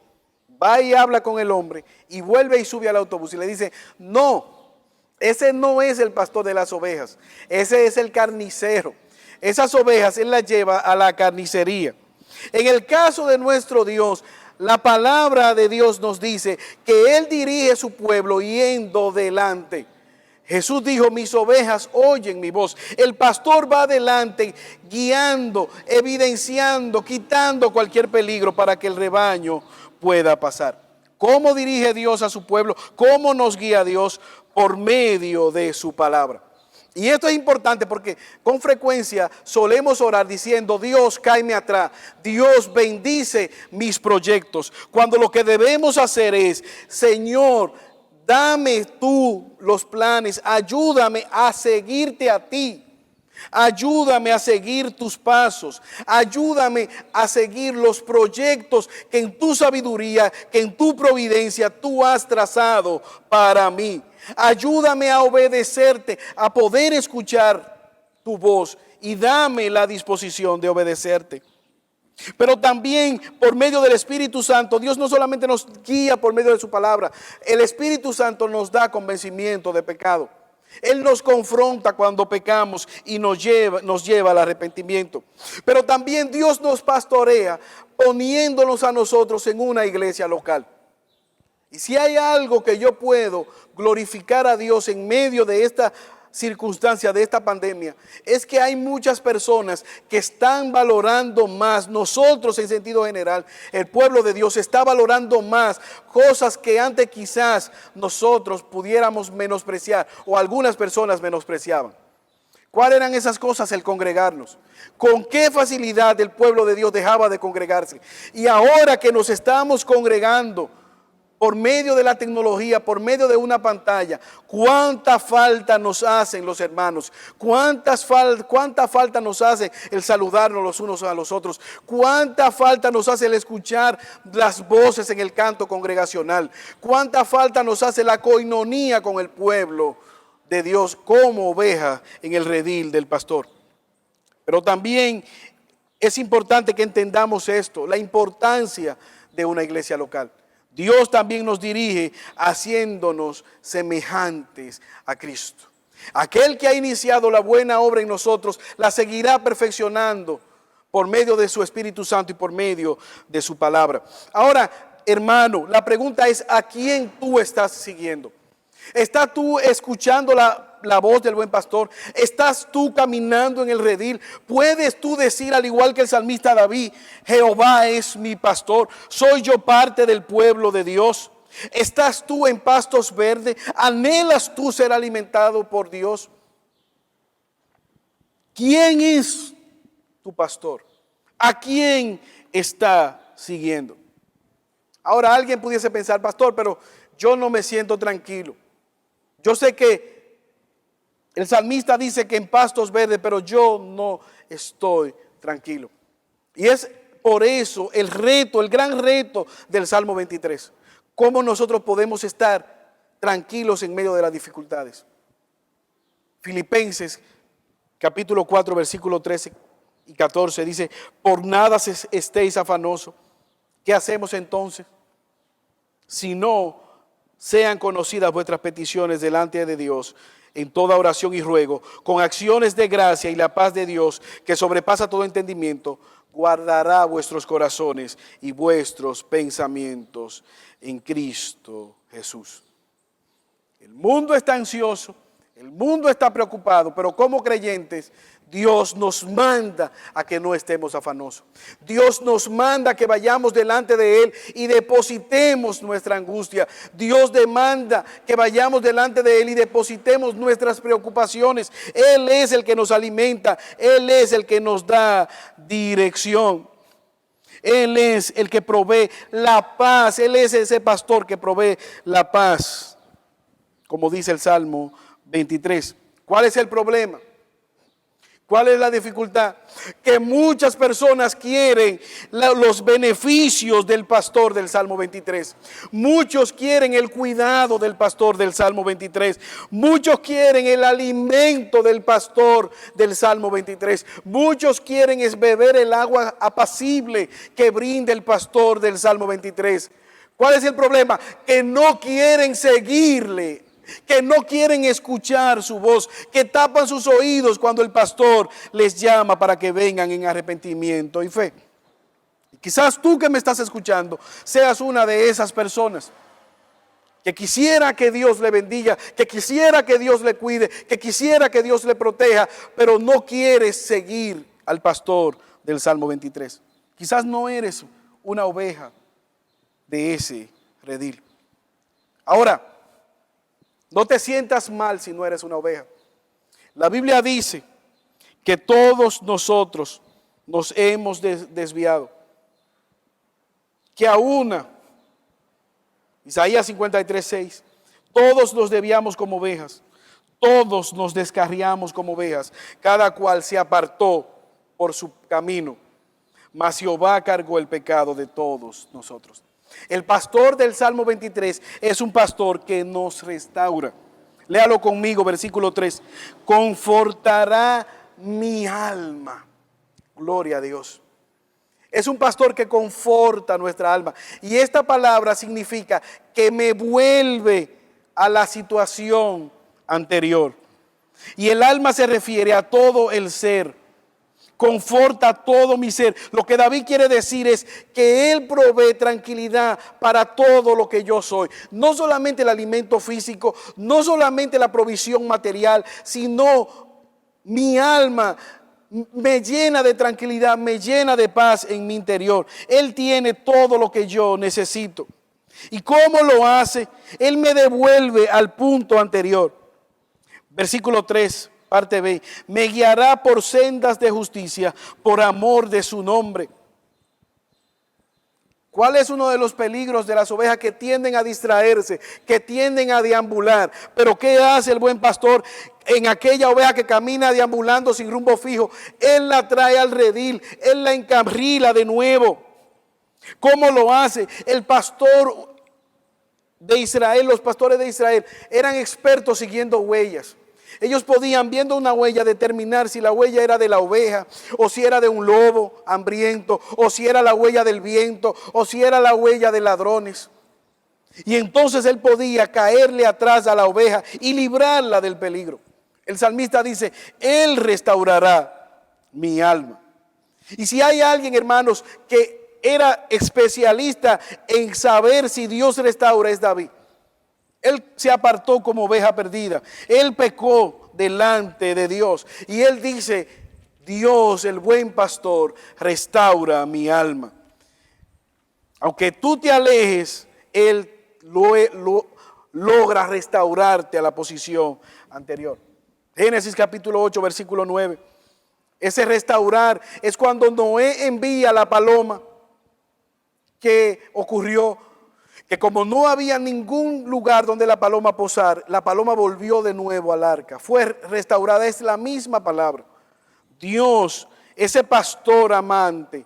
va y habla con el hombre y vuelve y sube al autobús y le dice, no, ese no es el pastor de las ovejas, ese es el carnicero. Esas ovejas él las lleva a la carnicería. En el caso de nuestro Dios, la palabra de Dios nos dice que Él dirige a su pueblo yendo delante. Jesús dijo, mis ovejas oyen mi voz. El pastor va adelante, guiando, evidenciando, quitando cualquier peligro para que el rebaño pueda pasar. ¿Cómo dirige Dios a su pueblo? ¿Cómo nos guía Dios? Por medio de su palabra. Y esto es importante porque con frecuencia solemos orar diciendo, Dios, cáeme atrás, Dios bendice mis proyectos. Cuando lo que debemos hacer es, Señor, dame tú los planes, ayúdame a seguirte a ti. Ayúdame a seguir tus pasos, ayúdame a seguir los proyectos que en tu sabiduría, que en tu providencia tú has trazado para mí. Ayúdame a obedecerte, a poder escuchar tu voz y dame la disposición de obedecerte. Pero también por medio del Espíritu Santo, Dios no solamente nos guía por medio de su palabra, el Espíritu Santo nos da convencimiento de pecado. Él nos confronta cuando pecamos y nos lleva al arrepentimiento. Pero también Dios nos pastorea poniéndonos a nosotros en una iglesia local. Y si hay algo que yo puedo glorificar a Dios en medio de esta circunstancia, de esta pandemia, es que hay muchas personas que están valorando más, nosotros en sentido general, el pueblo de Dios está valorando más cosas que antes quizás nosotros pudiéramos menospreciar o algunas personas menospreciaban. ¿Cuáles eran esas cosas? El congregarnos. ¿Con qué facilidad el pueblo de Dios dejaba de congregarse? Y ahora que nos estamos congregando por medio de la tecnología, por medio de una pantalla, cuánta falta nos hacen los hermanos, cuánta falta nos hace el saludarnos los unos a los otros, cuánta falta nos hace el escuchar las voces en el canto congregacional, cuánta falta nos hace la coinonía con el pueblo de Dios como oveja en el redil del pastor. Pero también es importante que entendamos esto, la importancia de una iglesia local. Dios también nos dirige haciéndonos semejantes a Cristo. Aquel que ha iniciado la buena obra en nosotros la seguirá perfeccionando por medio de su Espíritu Santo y por medio de su palabra. Ahora, hermano, la pregunta es: ¿a quién tú estás siguiendo? ¿Estás tú escuchando la voz del buen pastor? ¿Estás tú caminando en el redil? ¿Puedes tú decir, al igual que el salmista David: Jehová es mi pastor, soy yo parte del pueblo de Dios? ¿Estás tú en pastos verdes? ¿Anhelas tú ser alimentado por Dios? ¿Quién es tu pastor? ¿A quién está siguiendo? Ahora alguien pudiese pensar: pastor, pero yo no me siento tranquilo. Yo sé que el salmista dice que en pastos verdes, pero yo no estoy tranquilo. Y es por eso el reto, el gran reto del Salmo 23. ¿Cómo nosotros podemos estar tranquilos en medio de las dificultades? Filipenses capítulo 4, versículo 13 y 14 dice: por nada estéis afanosos. ¿Qué hacemos entonces? Si no sean conocidas vuestras peticiones delante de Dios en toda oración y ruego, con acciones de gracia, y la paz de Dios, que sobrepasa todo entendimiento, guardará vuestros corazones y vuestros pensamientos en Cristo Jesús. El mundo está ansioso, el mundo está preocupado, pero como creyentes, Dios nos manda a que no estemos afanosos. Dios nos manda que vayamos delante de Él y depositemos nuestra angustia. Dios demanda que vayamos delante de Él y depositemos nuestras preocupaciones. Él es el que nos alimenta, Él es el que nos da dirección. Él es el que provee la paz, Él es ese pastor que provee la paz, como dice el Salmo 23. ¿Cuál es el problema? ¿Cuál es la dificultad? Que muchas personas quieren los beneficios del pastor del Salmo 23. Muchos quieren el cuidado del pastor del Salmo 23. Muchos quieren el alimento del pastor del Salmo 23. Muchos quieren beber el agua apacible que brinda el pastor del Salmo 23. ¿Cuál es el problema? Que no quieren seguirle, que no quieren escuchar su voz, que tapan sus oídos cuando el pastor les llama para que vengan en arrepentimiento y fe. Quizás tú que me estás escuchando seas una de esas personas que quisiera que Dios le bendiga, que quisiera que Dios le cuide, que quisiera que Dios le proteja, pero no quieres seguir al pastor del Salmo 23. Quizás no eres una oveja de ese redil. Ahora, no te sientas mal si no eres una oveja. La Biblia dice que todos nosotros nos hemos desviado. Que a una, Isaías 53:6, todos nos desviamos como ovejas, todos nos descarriamos como ovejas, cada cual se apartó por su camino, mas Jehová cargó el pecado de todos nosotros. El pastor del Salmo 23 es un pastor que nos restaura. Léalo conmigo, versículo 3. Confortará mi alma. Gloria a Dios. Es un pastor que conforta nuestra alma. Y esta palabra significa que me vuelve a la situación anterior. Y el alma se refiere a todo el ser. Conforta todo mi ser. Lo que David quiere decir es que Él provee tranquilidad para todo lo que yo soy. No solamente el alimento físico, no solamente la provisión material, sino mi alma me llena de tranquilidad, me llena de paz en mi interior. Él tiene todo lo que yo necesito. ¿Y cómo lo hace? Él me devuelve al punto anterior. Versículo 3. Parte B, me guiará por sendas de justicia por amor de su nombre. ¿Cuál es uno de los peligros de las ovejas? Que tienden a distraerse, que tienden a deambular. Pero ¿qué hace el buen pastor en aquella oveja que camina deambulando sin rumbo fijo? Él la trae al redil, él la encarrila de nuevo. ¿Cómo lo hace? El pastor de Israel, los pastores de Israel eran expertos siguiendo huellas. Ellos podían, viendo una huella, determinar si la huella era de la oveja, o si era de un lobo hambriento, o si era la huella del viento, o si era la huella de ladrones. Y entonces él podía caerle atrás a la oveja y librarla del peligro. El salmista dice, Él restaurará mi alma. Y si hay alguien, hermanos, que era especialista en saber si Dios restaura es David. Él se apartó como oveja perdida. Él pecó delante de Dios. Y él dice, Dios, el buen pastor, restaura mi alma. Aunque tú te alejes, Él logra restaurarte a la posición anterior. Génesis capítulo 8, versículo 9. Ese restaurar es cuando Noé envía la paloma. ¿Qué ocurrió? Que como no había ningún lugar donde la paloma posar, la paloma volvió de nuevo al arca. Fue restaurada, es la misma palabra. Dios, ese pastor amante,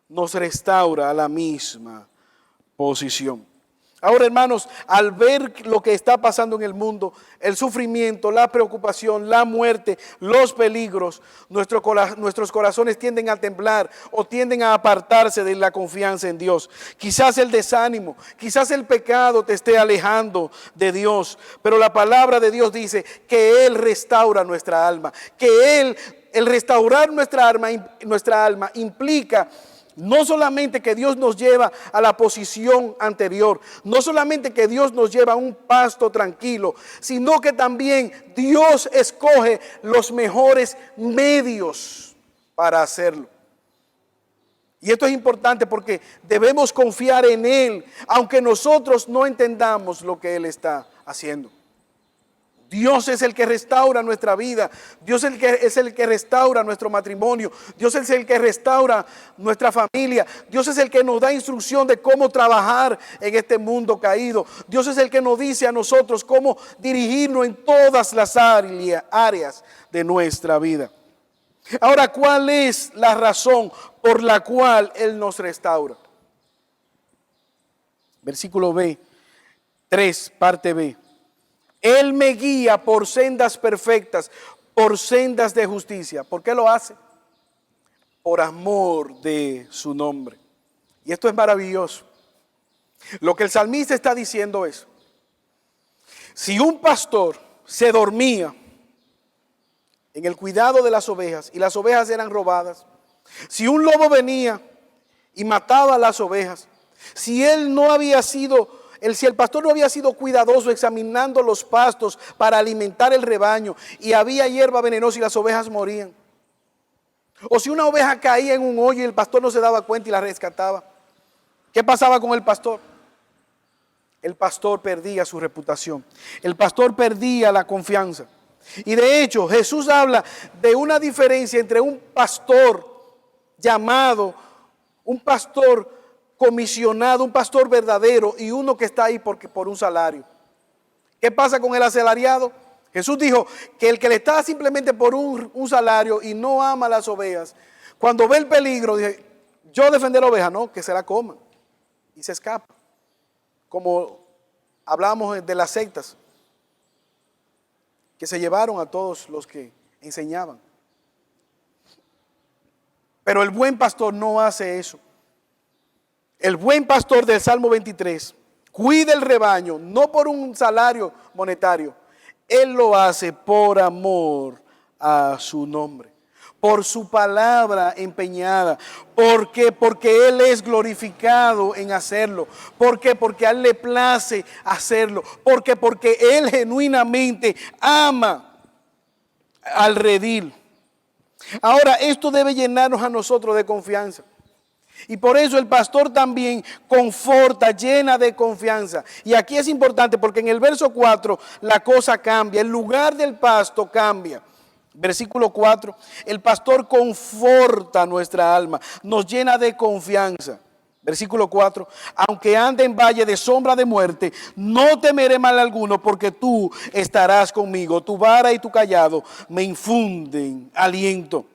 nos restaura a la misma posición. Ahora, hermanos, al ver lo que está pasando en el mundo, el sufrimiento, la preocupación, la muerte, los peligros, nuestros corazones tienden a temblar o tienden a apartarse de la confianza en Dios. Quizás el desánimo, quizás el pecado te esté alejando de Dios, pero la palabra de Dios dice que Él restaura nuestra alma, que el restaurar nuestra alma implica no solamente que Dios nos lleva a la posición anterior, no solamente que Dios nos lleva a un pasto tranquilo, sino que también Dios escoge los mejores medios para hacerlo. Y esto es importante porque debemos confiar en Él, aunque nosotros no entendamos lo que Él está haciendo. Dios es el que restaura nuestra vida. Dios es el que restaura nuestro matrimonio. Dios es el que restaura nuestra familia. Dios es el que nos da instrucción de cómo trabajar en este mundo caído. Dios es el que nos dice a nosotros cómo dirigirnos en todas las áreas de nuestra vida. Ahora, ¿cuál es la razón por la cual Él nos restaura? Versículo B, 3, parte B. Él me guía por sendas perfectas, por sendas de justicia. ¿Por qué lo hace? Por amor de su nombre. Y esto es maravilloso. Lo que el salmista está diciendo es, si un pastor se dormía en el cuidado de las ovejas y las ovejas eran robadas, si un lobo venía y mataba a las ovejas, si el pastor no había sido cuidadoso examinando los pastos para alimentar el rebaño y había hierba venenosa y las ovejas morían, o si una oveja caía en un hoyo y el pastor no se daba cuenta y la rescataba, ¿qué pasaba con el pastor? El pastor perdía su reputación, el pastor perdía la confianza. Y de hecho Jesús habla de una diferencia entre un pastor llamado, un pastor comisionado, un pastor verdadero y uno que está ahí por un salario. ¿Qué pasa con el asalariado? Jesús dijo que el que le está simplemente por un salario y no ama las ovejas, cuando ve el peligro, dice, yo defender la oveja, no, que se la coman y se escapa. Como hablamos de las sectas que se llevaron a todos los que enseñaban. Pero el buen pastor no hace eso. El buen pastor del Salmo 23 cuida el rebaño, no por un salario monetario. Él lo hace por amor a su nombre, por su palabra empeñada. ¿Por qué? Porque Él es glorificado en hacerlo. ¿Por qué? Porque a Él le place hacerlo. ¿Por qué? Porque Él genuinamente ama al redil. Ahora, esto debe llenarnos a nosotros de confianza. Y por eso el pastor también conforta, llena de confianza. Y aquí es importante porque en el verso 4 la cosa cambia, el lugar del pasto cambia. Versículo 4, el pastor conforta nuestra alma, nos llena de confianza. Versículo 4, aunque ande en valle de sombra de muerte, no temeré mal alguno porque tú estarás conmigo. Tu vara y tu cayado me infunden aliento.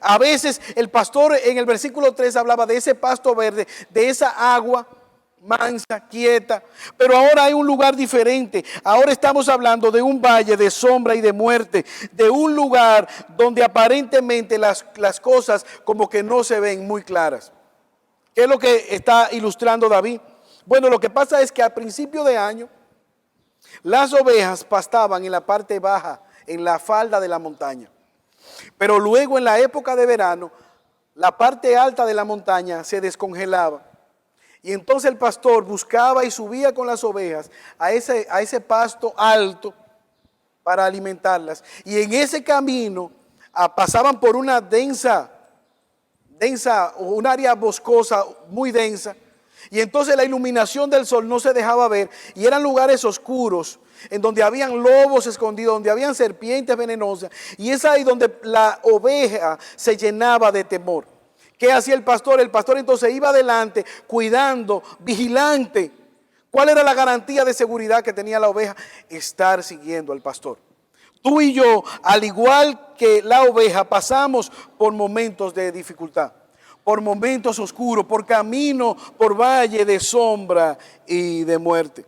A veces el pastor en el versículo 3 hablaba de ese pasto verde, de esa agua mansa, quieta, pero ahora hay un lugar diferente. Ahora estamos hablando de un valle de sombra y de muerte, de un lugar donde aparentemente las cosas como que no se ven muy claras. ¿Qué es lo que está ilustrando David? Bueno, lo que pasa es que a principio de año las ovejas pastaban en la parte baja, en la falda de la montaña. Pero luego en la época de verano, la parte alta de la montaña se descongelaba. Y entonces el pastor buscaba y subía con las ovejas a ese pasto alto para alimentarlas. Y en ese camino pasaban por una un área boscosa muy densa. Y entonces la iluminación del sol no se dejaba ver y eran lugares oscuros en donde habían lobos escondidos, donde habían serpientes venenosas, y es ahí donde la oveja se llenaba de temor. ¿Qué hacía el pastor? El pastor entonces iba adelante cuidando, vigilante. ¿Cuál era la garantía de seguridad que tenía la oveja? Estar siguiendo al pastor. Tú y yo, al igual que la oveja, pasamos por momentos de dificultad, por momentos oscuros, por camino, por valle de sombra y de muerte.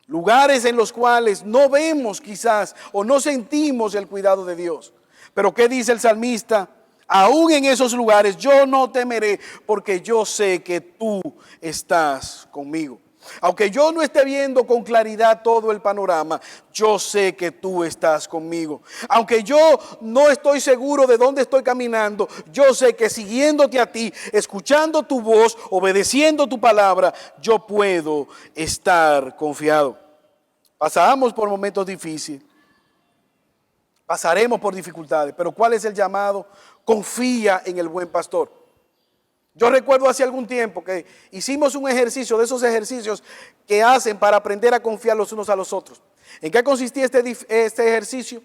Lugares en los cuales no vemos quizás o no sentimos el cuidado de Dios. Pero ¿qué dice el salmista? Aún en esos lugares yo no temeré, porque yo sé que tú estás conmigo. Aunque yo no esté viendo con claridad todo el panorama, yo sé que tú estás conmigo. Aunque yo no estoy seguro de dónde estoy caminando, yo sé que siguiéndote a ti, escuchando tu voz, obedeciendo tu palabra, yo puedo estar confiado. Pasamos por momentos difíciles, pasaremos por dificultades, pero ¿cuál es el llamado? Confía en el buen pastor. Yo recuerdo hace algún tiempo que hicimos un ejercicio, de esos ejercicios que hacen para aprender a confiar los unos a los otros. ¿En qué consistía este ejercicio?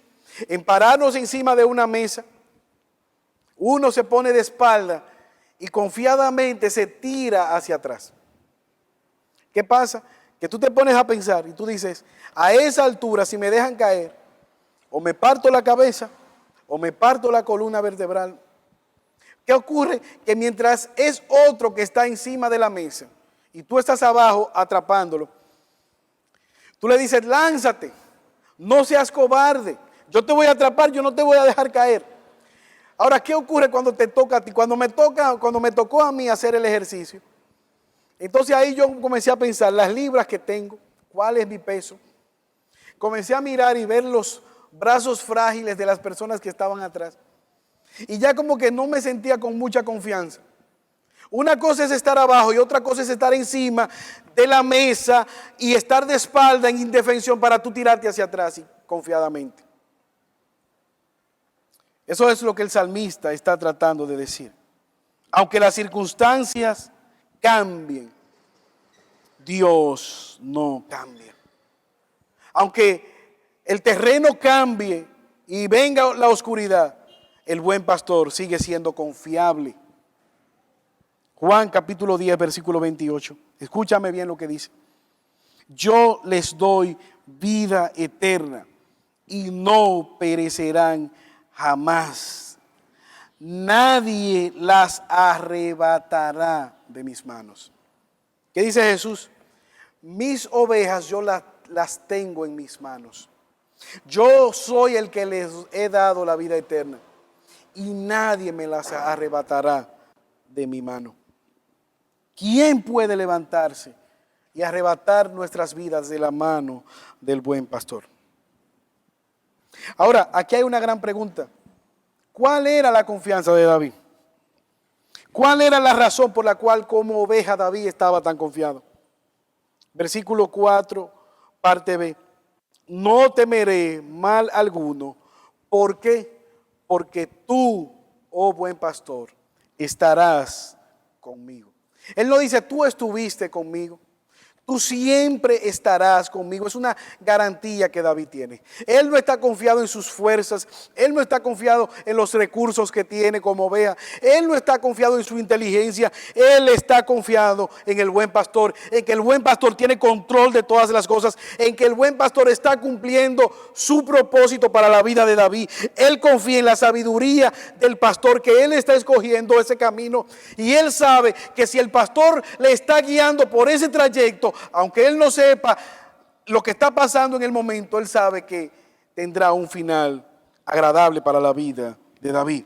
En pararnos encima de una mesa, uno se pone de espalda y confiadamente se tira hacia atrás. ¿Qué pasa? Que tú te pones a pensar y tú dices, a esa altura si me dejan caer, o me parto la cabeza, o me parto la columna vertebral. ¿Qué ocurre? Que mientras es otro que está encima de la mesa y tú estás abajo atrapándolo, tú le dices, lánzate, no seas cobarde, yo te voy a atrapar, yo no te voy a dejar caer. Ahora, ¿qué ocurre cuando te toca a ti? Cuando me tocó a mí hacer el ejercicio, entonces ahí yo comencé a pensar las libras que tengo, cuál es mi peso. Comencé a mirar y ver los brazos frágiles de las personas que estaban atrás. Y ya como que no me sentía con mucha confianza. Una cosa es estar abajo y otra cosa es estar encima de la mesa y estar de espalda en indefensión para tú tirarte hacia atrás y confiadamente. Eso es lo que el salmista está tratando de decir. Aunque las circunstancias cambien, Dios no cambia. Aunque el terreno cambie y venga la oscuridad, el buen pastor sigue siendo confiable. Juan capítulo 10, versículo 28. Escúchame bien lo que dice. Yo les doy vida eterna y no perecerán jamás. Nadie las arrebatará de mis manos. ¿Qué dice Jesús? Mis ovejas yo las tengo en mis manos. Yo soy el que les he dado la vida eterna y nadie me las arrebatará de mi mano. ¿Quién puede levantarse y arrebatar nuestras vidas de la mano del buen pastor? Ahora, aquí hay una gran pregunta. ¿Cuál era la confianza de David? ¿Cuál era la razón por la cual como oveja David estaba tan confiado? Versículo 4, parte B. No temeré mal alguno. ¿Por qué? Porque tú, oh buen pastor, estarás conmigo. Él no dice, tú estuviste conmigo. Tú siempre estarás conmigo. Es una garantía que David tiene. Él no está confiado en sus fuerzas. Él no está confiado en los recursos que tiene como oveja. Él no está confiado en su inteligencia. Él está confiado en el buen pastor. En que el buen pastor tiene control de todas las cosas. En que el buen pastor está cumpliendo su propósito para la vida de David. Él confía en la sabiduría del pastor, que él está escogiendo ese camino. Y él sabe que si el pastor le está guiando por ese trayecto, aunque él no sepa lo que está pasando en el momento, él sabe que tendrá un final agradable para la vida de David.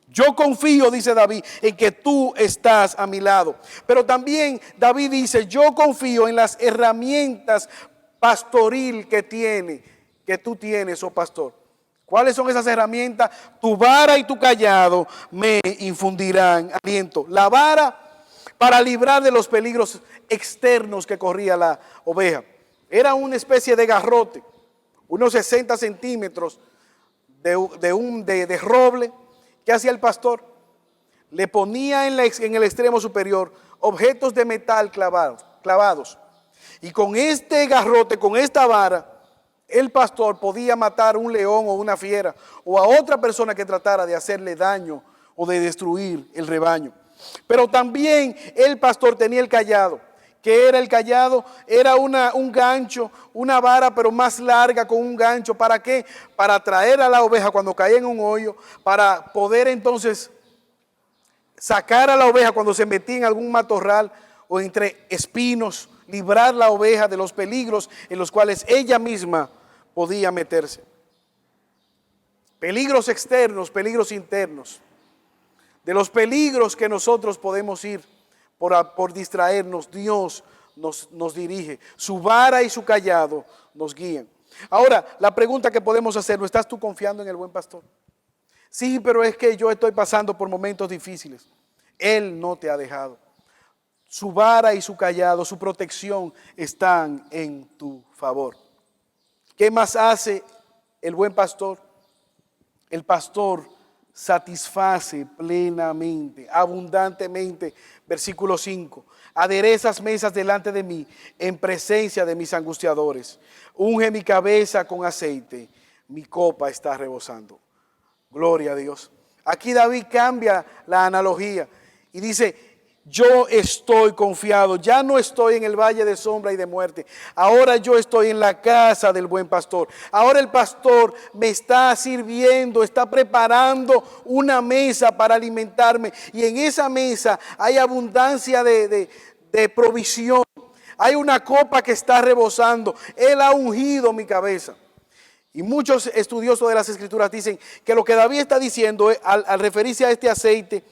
Yo confío, dice David, en que tú estás a mi lado. Pero también David dice, yo confío en las herramientas pastoril que tú tienes, oh pastor. ¿Cuáles son esas herramientas? Tu vara y tu callado me infundirán aliento. La vara para librar de los peligros externos que corría la oveja. Era una especie de garrote, unos 60 centímetros de roble. ¿Qué hacía el pastor? Le ponía en el extremo superior objetos de metal clavados. Y con este garrote, con esta vara, el pastor podía matar un león o una fiera o a otra persona que tratara de hacerle daño o de destruir el rebaño. Pero también el pastor tenía el cayado. ¿Qué era el cayado? Era un gancho, una vara pero más larga con un gancho. ¿Para qué? Para atraer a la oveja cuando caía en un hoyo, para poder entonces sacar a la oveja cuando se metía en algún matorral o entre espinos, librar la oveja de los peligros en los cuales ella misma podía meterse. Peligros externos, peligros internos. De los peligros que nosotros podemos ir por distraernos, Dios nos dirige. Su vara y su callado nos guían. Ahora, la pregunta que podemos hacer, ¿no estás tú confiando en el buen pastor? Sí, pero es que yo estoy pasando por momentos difíciles. Él no te ha dejado. Su vara y su callado, su protección están en tu favor. ¿Qué más hace el buen pastor? El pastor satisface plenamente, abundantemente. Versículo 5. Aderezas mesas delante de mí en presencia de mis angustiadores. Unge mi cabeza con aceite. Mi copa está rebosando. Gloria a Dios. Aquí David cambia la analogía y dice: yo estoy confiado, ya no estoy en el valle de sombra y de muerte. Ahora yo estoy en la casa del buen pastor. Ahora el pastor me está sirviendo, está preparando una mesa para alimentarme. Y en esa mesa hay abundancia de provisión. Hay una copa que está rebosando. Él ha ungido mi cabeza. Y muchos estudiosos de las Escrituras dicen que lo que David está diciendo al referirse a este aceite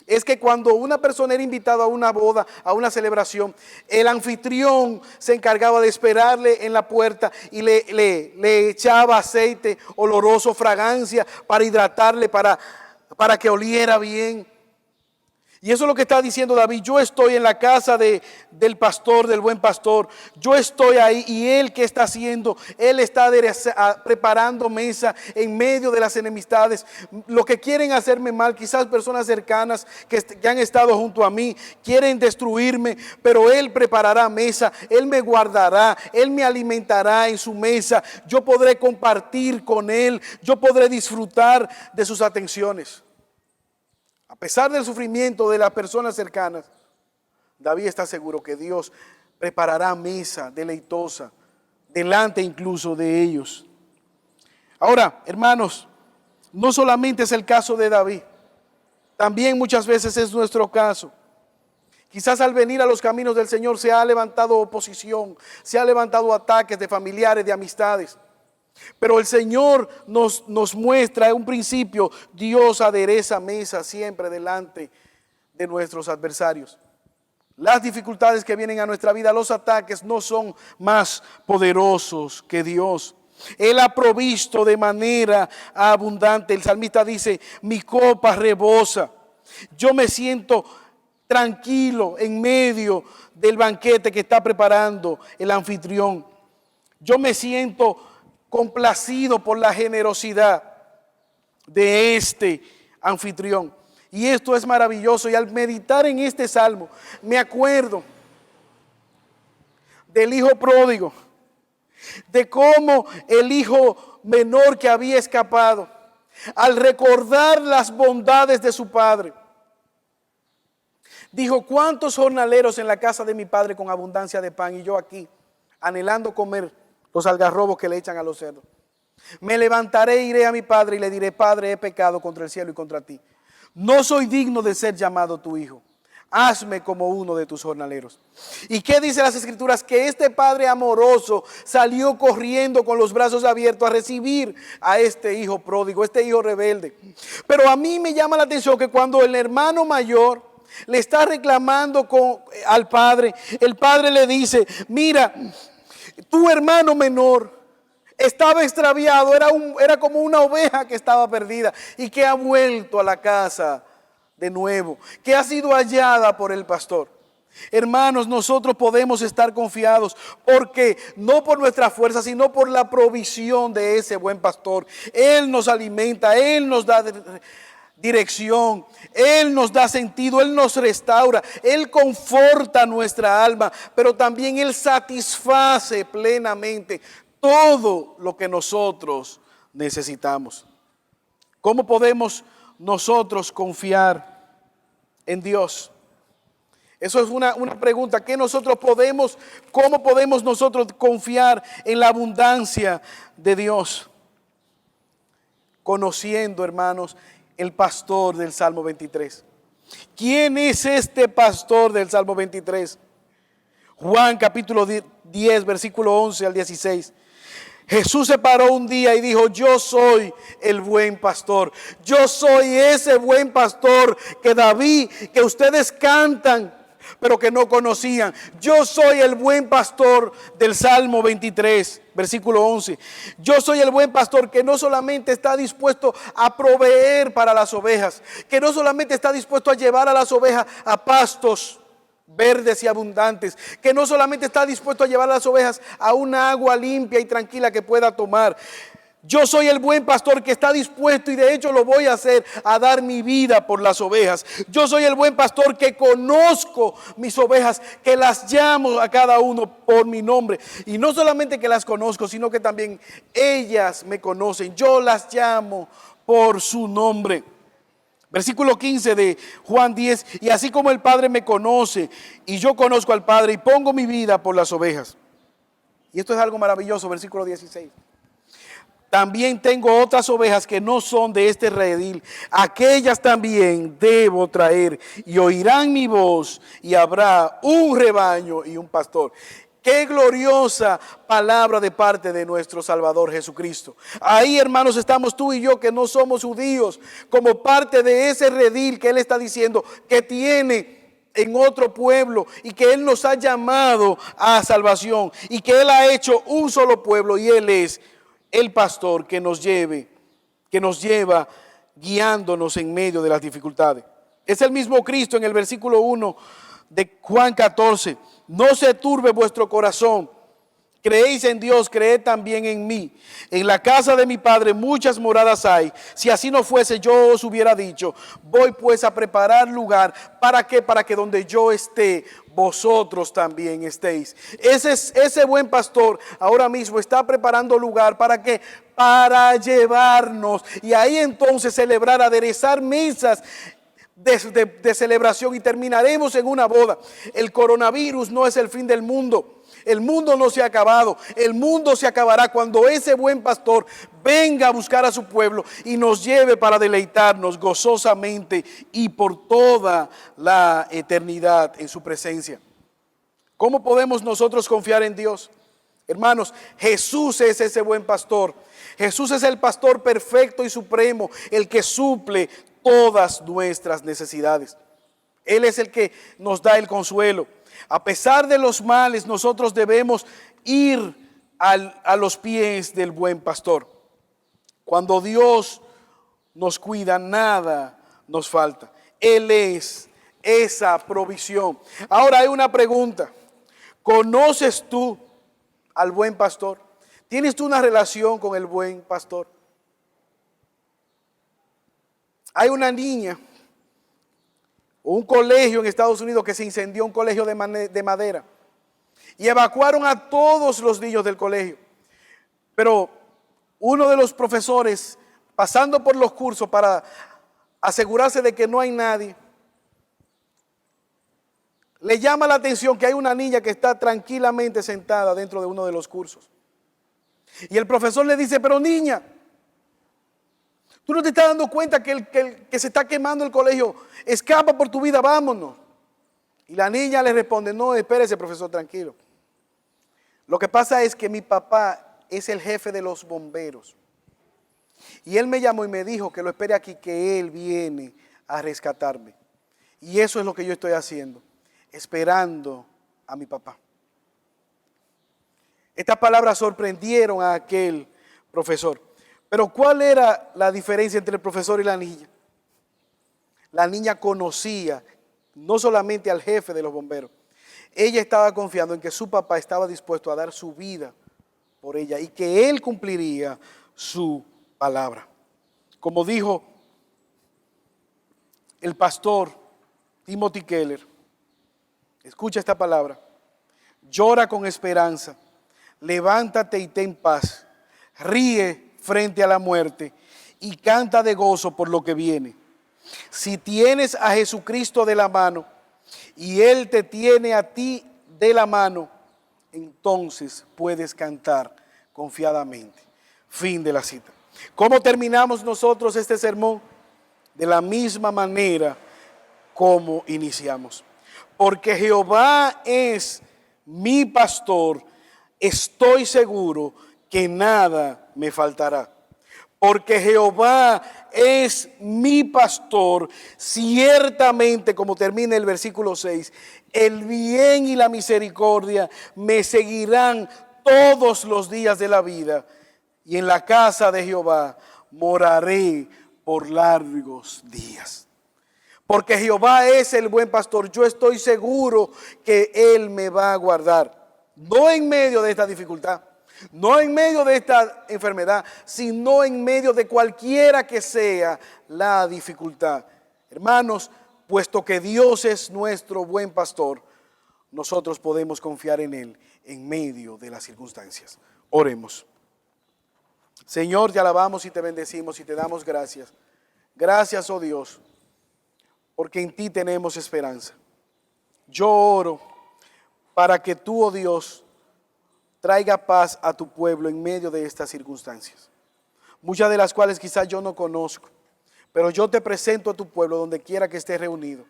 es que cuando una persona era invitada a una boda, a una celebración, el anfitrión se encargaba de esperarle en la puerta y le echaba aceite oloroso, fragancia, para hidratarle, para que oliera bien. Y eso es lo que está diciendo David. Yo estoy en la casa del pastor, del buen pastor. Yo estoy ahí, y él, ¿qué está haciendo? Él está preparando mesa en medio de las enemistades. Lo que quieren hacerme mal, quizás personas cercanas que han estado junto a mí, quieren destruirme, pero él preparará mesa. Él me guardará, él me alimentará en su mesa. Yo podré compartir con él, yo podré disfrutar de sus atenciones. A pesar del sufrimiento de las personas cercanas, David está seguro que Dios preparará mesa deleitosa delante incluso de ellos. Ahora, hermanos, no solamente es el caso de David, también muchas veces es nuestro caso. Quizás al venir a los caminos del Señor se ha levantado oposición, se ha levantado ataques de familiares, de amistades. Pero el Señor nos muestra en un principio: Dios adereza mesa siempre delante de nuestros adversarios. Las dificultades que vienen a nuestra vida, los ataques, no son más poderosos que Dios. Él ha provisto de manera abundante. El salmista dice: mi copa rebosa. Yo me siento tranquilo en medio del banquete que está preparando el anfitrión. Yo me siento complacido por la generosidad de este anfitrión. Y esto es maravilloso. Y al meditar en este salmo, me acuerdo del hijo pródigo, de cómo el hijo menor que había escapado, al recordar las bondades de su padre, dijo: ¿cuántos jornaleros en la casa de mi padre con abundancia de pan, y yo aquí anhelando comer los algarrobos que le echan a los cerdos? Me levantaré e iré a mi padre y le diré: Padre, he pecado contra el cielo y contra ti. No soy digno de ser llamado tu hijo. Hazme como uno de tus jornaleros. ¿Y qué dice las Escrituras? Que este padre amoroso salió corriendo con los brazos abiertos a recibir a este hijo pródigo, este hijo rebelde. Pero a mí me llama la atención que cuando el hermano mayor le está reclamando al padre, el padre le dice: mira, tu hermano menor Estaba extraviado, era como una oveja que estaba perdida y que ha vuelto a la casa de nuevo, que ha sido hallada por el pastor. Hermanos, nosotros podemos estar confiados porque no por nuestra fuerza, sino por la provisión de ese buen pastor. Él nos alimenta, Él nos da dirección, Él nos da sentido, Él nos restaura, Él conforta nuestra alma, pero también Él satisface plenamente todo lo que nosotros necesitamos. ¿Cómo podemos nosotros confiar en Dios? Eso es una pregunta. ¿Cómo podemos nosotros confiar en la abundancia de Dios? Conociendo, hermanos, el pastor del Salmo 23. ¿Quién es este pastor del Salmo 23? Juan capítulo 10, versículo 11 al 16. Jesús se paró un día y dijo: yo soy el buen pastor. Yo soy ese buen pastor que ustedes cantan, pero que no conocían. Yo soy el buen pastor del Salmo 23, versículo 11. Yo soy el buen pastor que no solamente está dispuesto a proveer para las ovejas, que no solamente está dispuesto a llevar a las ovejas a pastos verdes y abundantes, que no solamente está dispuesto a llevar a las ovejas a una agua limpia y tranquila que pueda tomar. Yo soy el buen pastor que está dispuesto, y de hecho lo voy a hacer, a dar mi vida por las ovejas. Yo soy el buen pastor que conozco mis ovejas, que las llamo a cada uno por mi nombre. Y no solamente que las conozco, sino que también ellas me conocen. Yo las llamo por su nombre. Versículo 15 de Juan 10. Y así como el Padre me conoce y yo conozco al Padre y pongo mi vida por las ovejas. Y esto es algo maravilloso, versículo 16. También tengo otras ovejas que no son de este redil. Aquellas también debo traer y oirán mi voz y habrá un rebaño y un pastor. Qué gloriosa palabra de parte de nuestro Salvador Jesucristo. Ahí, hermanos, estamos tú y yo que no somos judíos, como parte de ese redil que Él está diciendo que tiene en otro pueblo, y que Él nos ha llamado a salvación, y que Él ha hecho un solo pueblo, y Él es el pastor que nos lleva guiándonos en medio de las dificultades. Es el mismo Cristo en el versículo 1 de Juan 14. No se turbe vuestro corazón. Creéis en Dios, creed también en mí. En la casa de mi Padre muchas moradas hay. Si así no fuese, yo os hubiera dicho: voy pues a preparar lugar. ¿Para qué? Para que donde yo esté, vosotros también estéis. Ese buen pastor ahora mismo está preparando lugar. ¿Para qué? Para llevarnos. Y ahí entonces celebrar, aderezar mesas de celebración, y terminaremos en una boda. El coronavirus no es el fin del mundo. El mundo no se ha acabado. El mundo se acabará cuando ese buen pastor venga a buscar a su pueblo y nos lleve para deleitarnos gozosamente y por toda la eternidad en su presencia. ¿Cómo podemos nosotros confiar en Dios? Hermanos, Jesús es ese buen pastor. Jesús es el pastor perfecto y supremo, el que suple todas nuestras necesidades. Él es el que nos da el consuelo. A pesar de los males, nosotros debemos ir a los pies del buen pastor. Cuando Dios nos cuida, nada nos falta. Él es esa provisión. Ahora hay una pregunta. ¿Conoces tú al buen pastor? ¿Tienes tú una relación con el buen pastor? Hay una niña o un colegio en Estados Unidos que se incendió, un colegio de madera, y evacuaron a todos los niños del colegio. Pero uno de los profesores, pasando por los cursos para asegurarse de que no hay nadie, le llama la atención que hay una niña que está tranquilamente sentada dentro de uno de los cursos. Y el profesor le dice: pero niña, ¿tú no te estás dando cuenta que se está quemando el colegio? Escapa por tu vida, vámonos. Y la niña le responde: no, espérese, profesor, tranquilo. Lo que pasa es que mi papá es el jefe de los bomberos. Y él me llamó y me dijo que lo espere aquí, que él viene a rescatarme. Y eso es lo que yo estoy haciendo, esperando a mi papá. Estas palabras sorprendieron a aquel profesor. Pero ¿cuál era la diferencia entre el profesor y la niña? La niña conocía no solamente al jefe de los bomberos, ella estaba confiando en que su papá estaba dispuesto a dar su vida por ella y que él cumpliría su palabra. Como dijo el pastor Timothy Keller, escucha esta palabra: llora con esperanza, levántate y ten paz, ríe frente a la muerte y canta de gozo por lo que viene. Si tienes a Jesucristo de la mano y Él te tiene a ti de la mano, entonces puedes cantar confiadamente. Fin de la cita. ¿Cómo terminamos nosotros este sermón? De la misma manera como iniciamos. Porque Jehová es mi pastor, estoy seguro que nada me faltará. Porque Jehová es mi pastor, ciertamente, como termina el versículo 6, el bien y la misericordia me seguirán todos los días de la vida, y en la casa de Jehová moraré por largos días. Porque Jehová es el buen pastor, yo estoy seguro que Él me va a guardar, no en medio de esta dificultad, no en medio de esta enfermedad, sino en medio de cualquiera que sea la dificultad. Hermanos, puesto que Dios es nuestro buen pastor, nosotros podemos confiar en Él en medio de las circunstancias. Oremos. Señor, te alabamos y te bendecimos y te damos gracias. Gracias, oh Dios, porque en ti tenemos esperanza. Yo oro para que tú, oh Dios, traiga paz a tu pueblo en medio de estas circunstancias, muchas de las cuales quizás yo no conozco, pero yo te presento a tu pueblo donde quiera que esté reunido,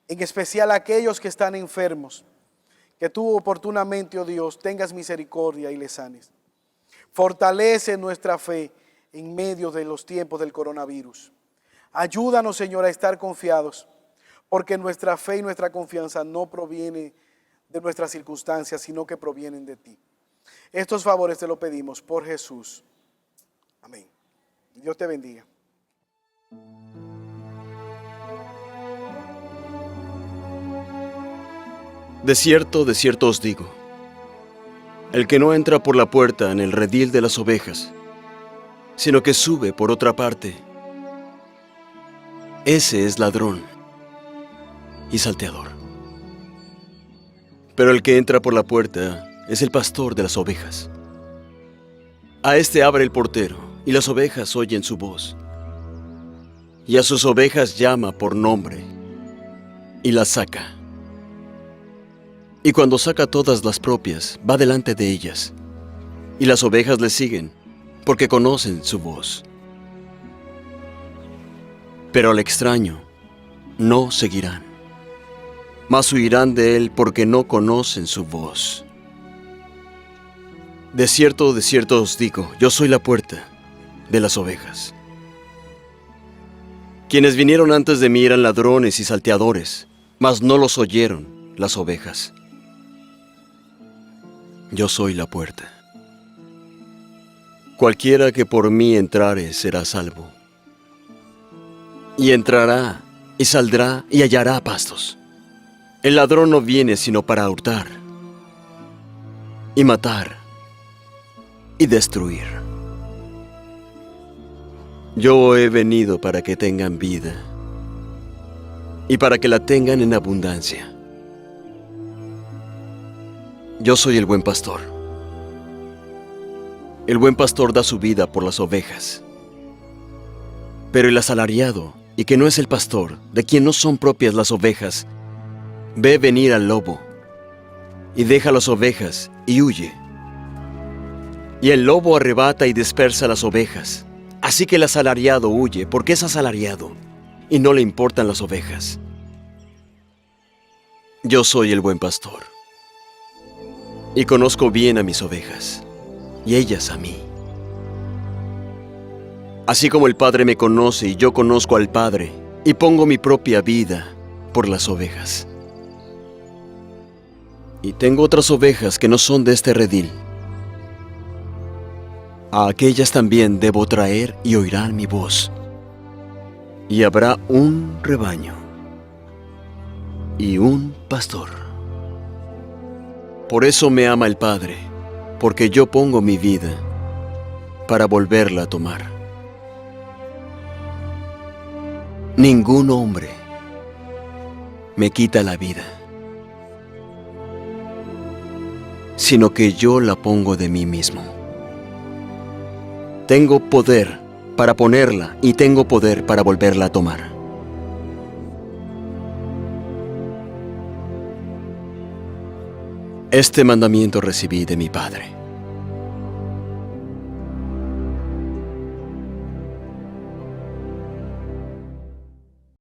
en especial a aquellos que están enfermos, que tú oportunamente, oh Dios, tengas misericordia y les sanes. Fortalece nuestra fe en medio de los tiempos del coronavirus. Ayúdanos, Señor, a estar confiados, porque nuestra fe y nuestra confianza no proviene de nuestras circunstancias, sino que provienen de ti. Estos favores te lo pedimos por Jesús. Amén. Dios te bendiga. De cierto os digo, el que no entra por la puerta en el redil de las ovejas, sino que sube por otra parte, ese es ladrón y salteador. Pero el que entra por la puerta es el pastor de las ovejas. A éste abre el portero, y las ovejas oyen su voz. Y a sus ovejas llama por nombre, y las saca. Y cuando saca todas las propias, va delante de ellas, y las ovejas le siguen, porque conocen su voz. Pero al extraño no seguirán, mas huirán de él porque no conocen su voz. De cierto os digo, yo soy la puerta de las ovejas. Quienes vinieron antes de mí eran ladrones y salteadores, mas no los oyeron las ovejas. Yo soy la puerta. Cualquiera que por mí entrare será salvo. Y entrará, y saldrá, y hallará pastos. El ladrón no viene sino para hurtar, y matar, y destruir. Yo he venido para que tengan vida, y para que la tengan en abundancia. Yo soy el buen pastor. El buen pastor da su vida por las ovejas. Pero el asalariado, y que no es el pastor, de quien no son propias las ovejas, ve venir al lobo, y deja las ovejas, y huye. Y el lobo arrebata y dispersa las ovejas. Así que el asalariado huye, porque es asalariado, y no le importan las ovejas. Yo soy el buen pastor, y conozco bien a mis ovejas, y ellas a mí. Así como el Padre me conoce y yo conozco al Padre, y pongo mi propia vida por las ovejas. Y tengo otras ovejas que no son de este redil. A aquellas también debo traer y oirán mi voz. Y habrá un rebaño y un pastor. Por eso me ama el Padre, porque yo pongo mi vida para volverla a tomar. Ningún hombre me quita la vida, sino que yo la pongo de mí mismo. Tengo poder para ponerla y tengo poder para volverla a tomar. Este mandamiento recibí de mi Padre.